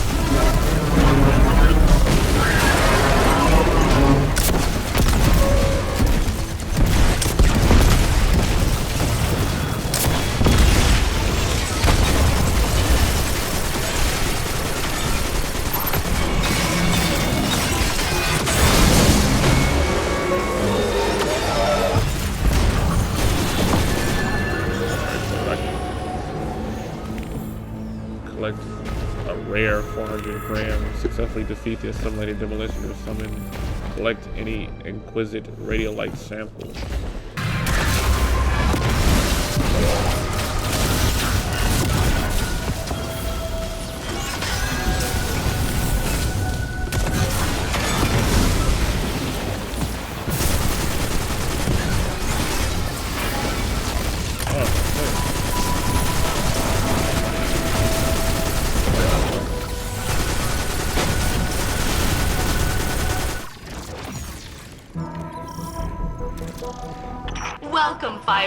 [SPEAKER 1] Collect a rare 400 grams, successfully defeat the assimilated demolitioner summon, collect any exquisite radiolite sample.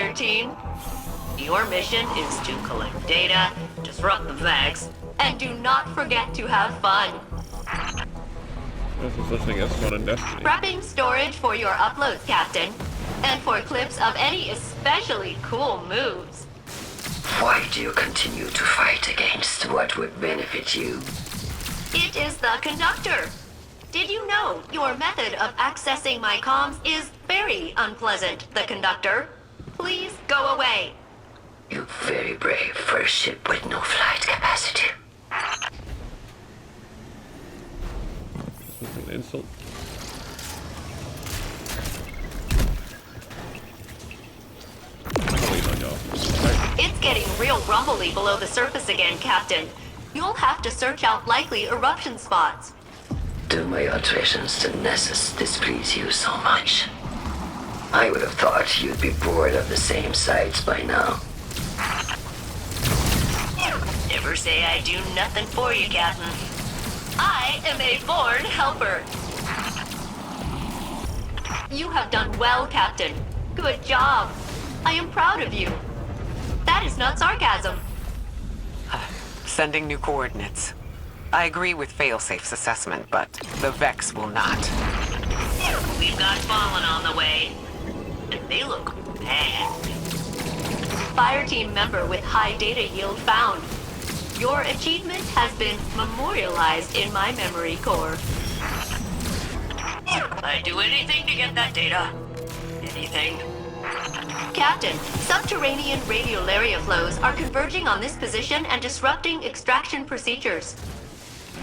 [SPEAKER 3] Fire Team. Your mission is to collect data, disrupt the Vex, and do not forget to have fun.
[SPEAKER 1] This is such thing as fun and Destiny.
[SPEAKER 3] Prepping storage for your uploads, Captain. And for clips of any especially cool moves.
[SPEAKER 2] Why do you continue to fight against what would benefit you?
[SPEAKER 3] It is the conductor. Did you know your method of accessing my comms is very unpleasant, the conductor? Please go away.
[SPEAKER 2] You're very brave for a ship with no flight capacity.
[SPEAKER 1] This is an insult. I'll wait on y'all. Right.
[SPEAKER 3] It's getting real rumbly below the surface again, Captain. You'll have to search out likely eruption spots.
[SPEAKER 2] Do my alterations to Nessus displease you so much? I would have thought you'd be bored of the same sights by now.
[SPEAKER 3] Never say I do nothing for you, Captain. I am a born helper. You have done well, Captain. Good job. I am proud of you. That is not sarcasm.
[SPEAKER 6] Sending new coordinates. I agree with Failsafe's assessment, but the Vex will not.
[SPEAKER 3] We've got Fallen on the way. And they look bad. Fire team member with high data yield found. Your achievement has been memorialized in my memory core. I'd do anything to get that data. Anything. Captain, subterranean radiolaria flows are converging on this position and disrupting extraction procedures.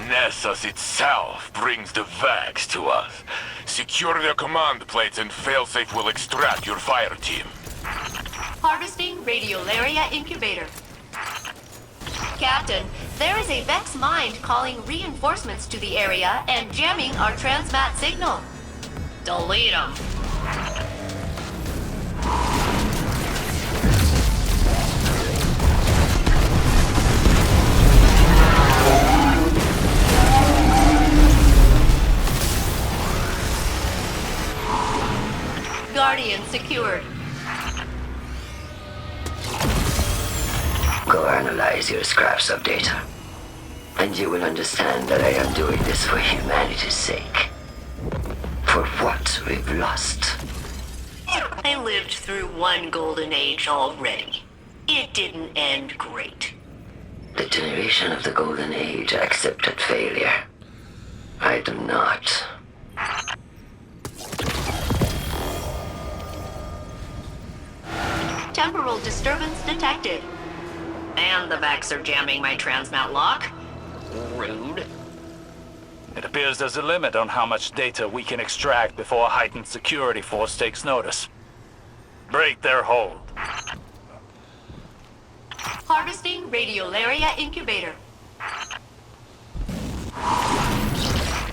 [SPEAKER 9] Nessus itself brings the Vex to us. Secure their command plates and Failsafe will extract your fire team.
[SPEAKER 3] Harvesting radiolaria incubator. Captain, there is a Vex mind calling reinforcements to the area and jamming our transmat signal. Delete them. Guardian secured.
[SPEAKER 2] Go analyze your scraps of data, and you will understand that I am doing this for humanity's sake. For what we've lost.
[SPEAKER 3] I lived through one golden age already. It didn't end great.
[SPEAKER 2] The generation of the Golden Age accepted failure. I do not.
[SPEAKER 3] Temporal disturbance detected. And the Vex are jamming my transmat lock. Rude.
[SPEAKER 5] It appears there's a limit on how much data we can extract before a heightened security force takes notice. Break their hold.
[SPEAKER 3] Harvesting radiolaria incubator.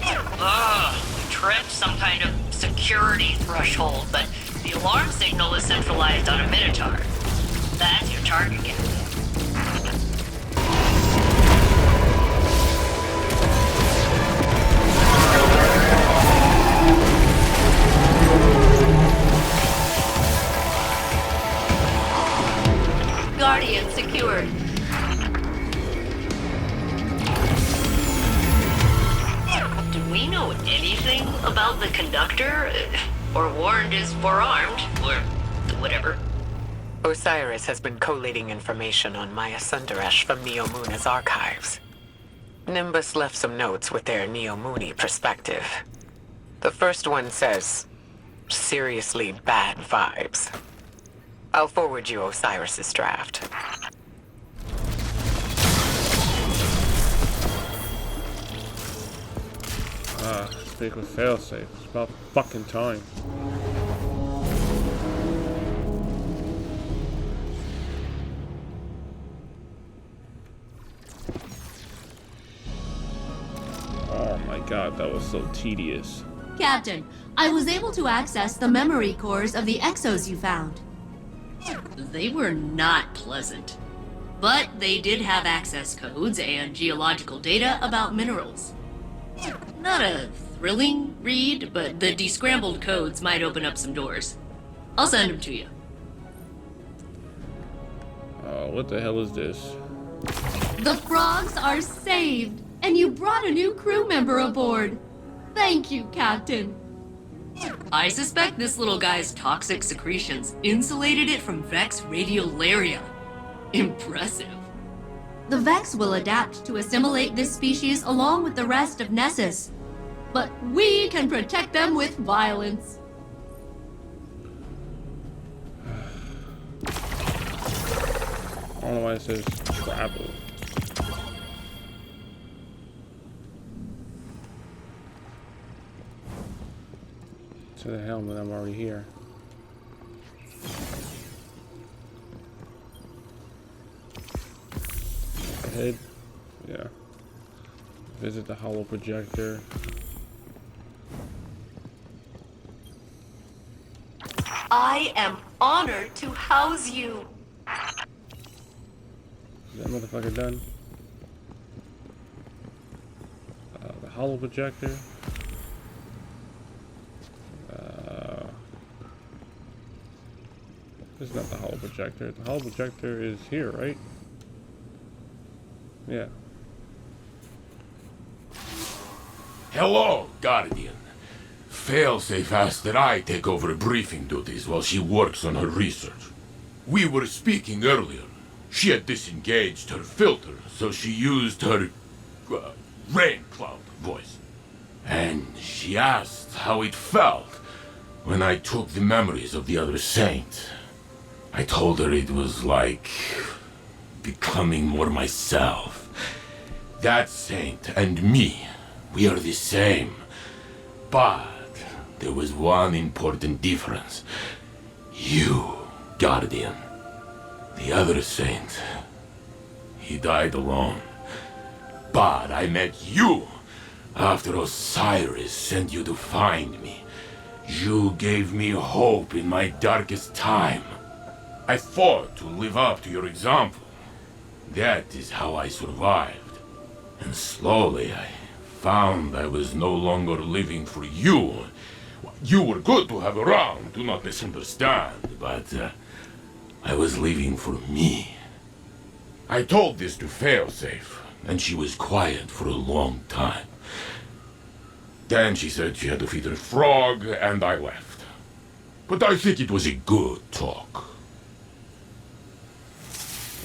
[SPEAKER 3] We tripped some kind of security threshold, but the alarm signal is centralized on a Minotaur. That's your target, Captain. Guardian secured. Do we know anything about the conductor? Or warned is forearmed? Or whatever?
[SPEAKER 6] Osiris has been collating information on Maya Sundaresh from Neo Muna's archives. Nimbus left some notes with their Neo Muni perspective. The first one says, seriously bad vibes. I'll forward you Osiris's draft.
[SPEAKER 1] Speak with Failsafe. It's about fucking time. Oh my god, that was so tedious.
[SPEAKER 3] Captain, I was able to access the memory cores of the exos you found. They were not pleasant. But they did have access codes and geological data about minerals. Not a thrilling read, but the descrambled codes might open up some doors. I'll send them to you.
[SPEAKER 1] Oh, what the hell is this?
[SPEAKER 3] The frogs are saved, and you brought a new crew member aboard. Thank you, Captain.
[SPEAKER 4] I suspect this little guy's toxic secretions insulated it from Vex radiolaria. Impressive.
[SPEAKER 3] The Vex will adapt to assimilate this species along with the rest of Nessus. But we can protect them with violence.
[SPEAKER 1] I don't know why it says travel. To the helmet, I'm already here. Head, yeah. Visit the hollow projector.
[SPEAKER 4] I am honored to house you.
[SPEAKER 1] Is that motherfucker done? The hollow projector. This is not the hollow projector. The hollow projector is here, right? Yeah.
[SPEAKER 9] Hello, Guardian. Failsafe asked that I take over briefing duties while she works on her research. We were speaking earlier. She had disengaged her filter, so she used her rain cloud voice. And she asked how it felt when I took the memories of the other saint. I told her it was like becoming more myself. That saint and me, we are the same. But there was one important difference. You, Guardian. The other saint, he died alone. But I met you after Osiris sent you to find me. You gave me hope in my darkest time. I fought to live up to your example. That is how I survived. And slowly I found I was no longer living for you. You were good to have around, do not misunderstand, but I was living for me. I told this to Failsafe, and she was quiet for a long time. Then she said she had to feed her frog, and I left. But I think it was a good talk.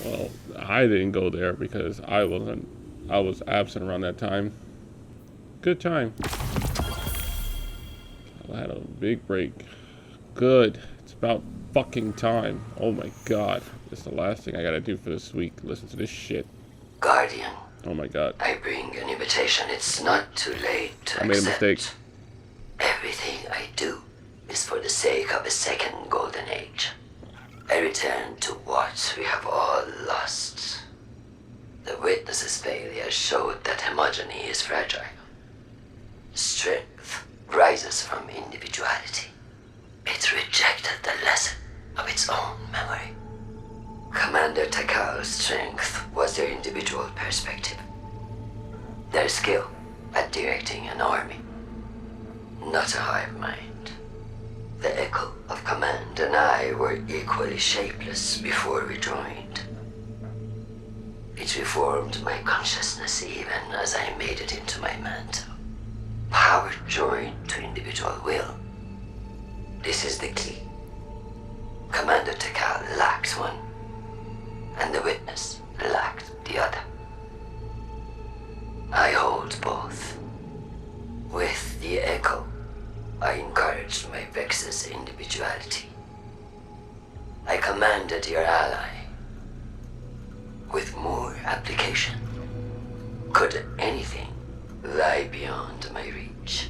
[SPEAKER 1] Well, I didn't go there because I was absent around that time. Good time. I had a big break. Good. It's about fucking time. Oh my god. This is the last thing I gotta do for this week. Listen to this shit.
[SPEAKER 2] Guardian,
[SPEAKER 1] Oh my god.
[SPEAKER 2] I bring an invitation. It's not too late to
[SPEAKER 1] I made a
[SPEAKER 2] accept.
[SPEAKER 1] mistake.
[SPEAKER 2] Everything I do is for the sake of a second golden age. I return to what we have all lost. The Witness's failure showed that homogeny is fragile. Strength rises from individuality. It rejected the lesson of its own memory. Commander Takal's strength was their individual perspective. Their skill at directing an army, not a hive mind. The echo of command and I were equally shapeless before we joined. It reformed my consciousness even as I made it into my mantle. Power joined to individual will. This is the key. Commander Takal lacked one, and the Witness lacked the other. I hold both. With the echo, I encouraged my Vex's individuality. I commanded your ally. With more application, could anything lie beyond my reach?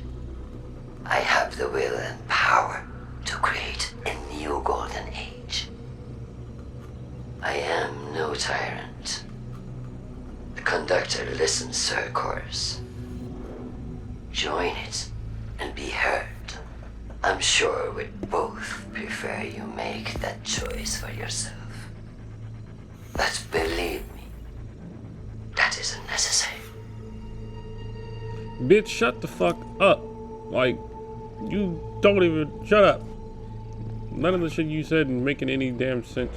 [SPEAKER 2] I have the will and power to create a new golden age. I am no tyrant. The conductor listens to her chorus. Join it and be heard. I'm sure we'd both prefer you make that choice for yourself. But believe me, that isn't necessary.
[SPEAKER 1] Bitch, shut the fuck up. Like, you don't even shut up. None of the shit you said making any damn sense.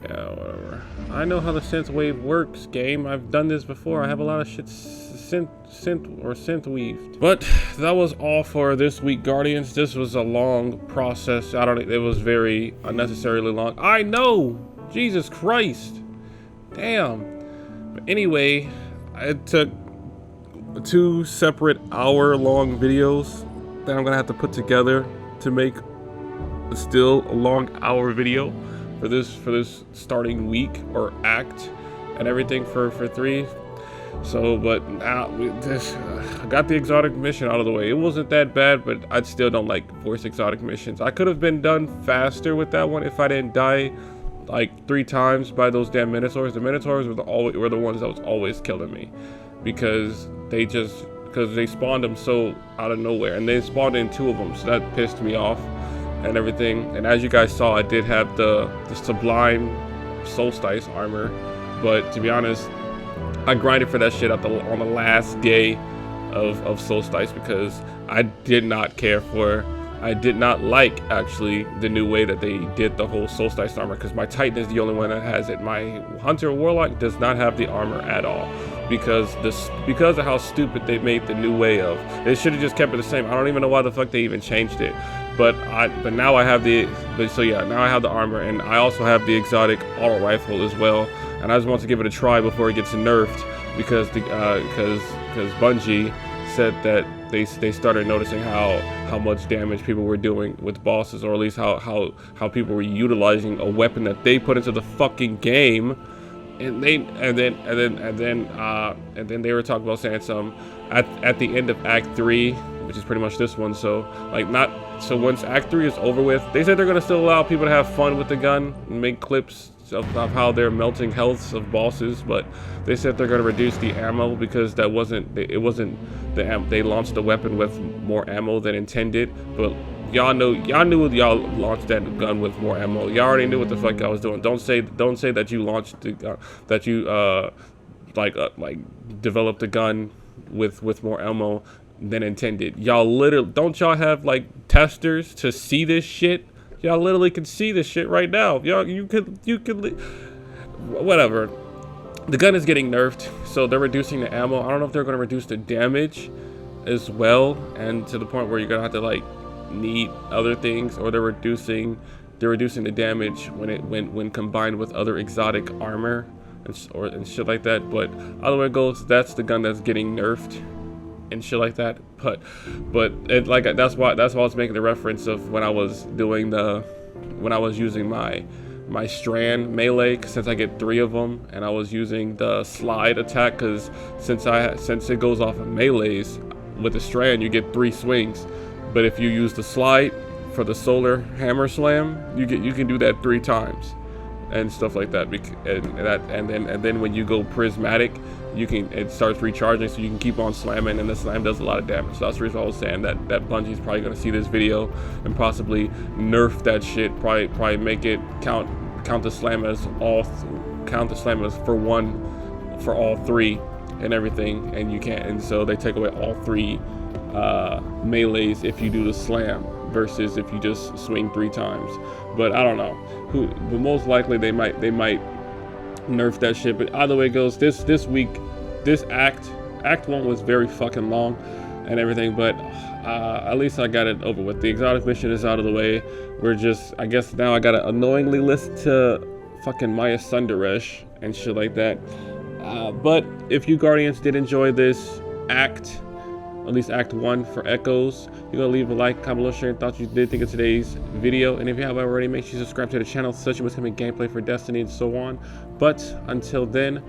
[SPEAKER 1] Yeah, whatever. I know how the synth wave works, game. I've done this before. I have a lot of shit synth weaved. But that was all for this week, Guardians. This was a long process. It was very unnecessarily long. I know! Jesus Christ! Damn. But anyway, I took 2 separate hour-long videos that I'm gonna have to put together to make still a long hour video for this starting week or act and everything for 3. So, but now I got the exotic mission out of the way. It wasn't that bad, but I still don't like voice exotic missions. I could have been done faster with that one if I didn't die like 3 times by those damn Minotaurs. The Minotaurs were the ones that was always killing me because they spawned them so out of nowhere, and they spawned in 2 of them, so that pissed me off and everything. And as you guys saw, I did have the Sublime Solstice armor, but to be honest, I grinded for that shit on the last day of Solstice because I did not like actually the new way that they did the whole Solstice armor, because my Titan is the only one that has it. My Hunter Warlock does not have the armor at all because of how stupid they made the new way of. They should have just kept it the same. I don't even know why the fuck they even changed it. But now I have now I have the armor, and I also have the exotic auto rifle as well. And I just want to give it a try before it gets nerfed because Bungie said that they started noticing how much damage people were doing with bosses, or at least how people were utilizing a weapon that they put into the fucking game. And then they were talking about saying some at the end of Act 3, which is pretty much this one. So once Act 3 is over with, they said they're gonna still allow people to have fun with the gun and make clips of how they're melting healths of bosses, but they said they're gonna reduce the ammo because they launched the weapon with more ammo than intended. But y'all knew y'all launched that gun with more ammo. Y'all already knew what the fuck I was doing. Don't say that you launched that you developed the gun with more ammo than intended. Y'all don't y'all have like testers to see this shit? Y'all literally can see this shit right now. Y'all, you could whatever. The gun is getting nerfed, so they're reducing the ammo. I don't know if they're going to reduce the damage as well, and to the point where you're going to have to like need other things, or they're reducing the damage when combined with other exotic armor and shit like that. But either way it goes, that's the gun that's getting nerfed and shit like that. But it, like, that's why I was making the reference of when I was using my strand melee, since I get 3 of them, and I was using the slide attack because since it goes off of melees, with the strand you get 3 swings, but if you use the slide for the solar hammer slam, you can do that 3 times and stuff like that. And then when you go prismatic, it starts recharging, so you can keep on slamming, and the slam does a lot of damage. So that's the reason I was saying that Bungie's probably going to see this video and possibly nerf that shit. Probably make it count the slam as for all 3 and everything, and you can't. And so they take away all 3 melees if you do the slam versus if you just swing 3 times. But I don't know but most likely they might nerf that shit. But either way it goes, this week, this act 1 was very fucking long and everything, but at least I got it over with. The exotic mission is out of the way. I guess now I gotta annoyingly listen to fucking Maya Sundaresh and shit like that. But if you Guardians did enjoy this act, at least Act 1 for Echoes, you're gonna leave a like, comment below, share your thoughts you did think of today's video, and if you haven't already, make sure you subscribe to the channel, such as coming gameplay for Destiny and so on. But until then,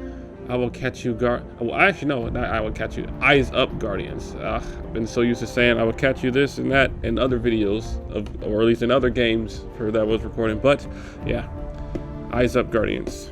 [SPEAKER 1] I will catch you I will catch you eyes up, Guardians. I've been so used to saying I will catch you this and that in other videos or at least in other games that was recording. But yeah, eyes up, Guardians.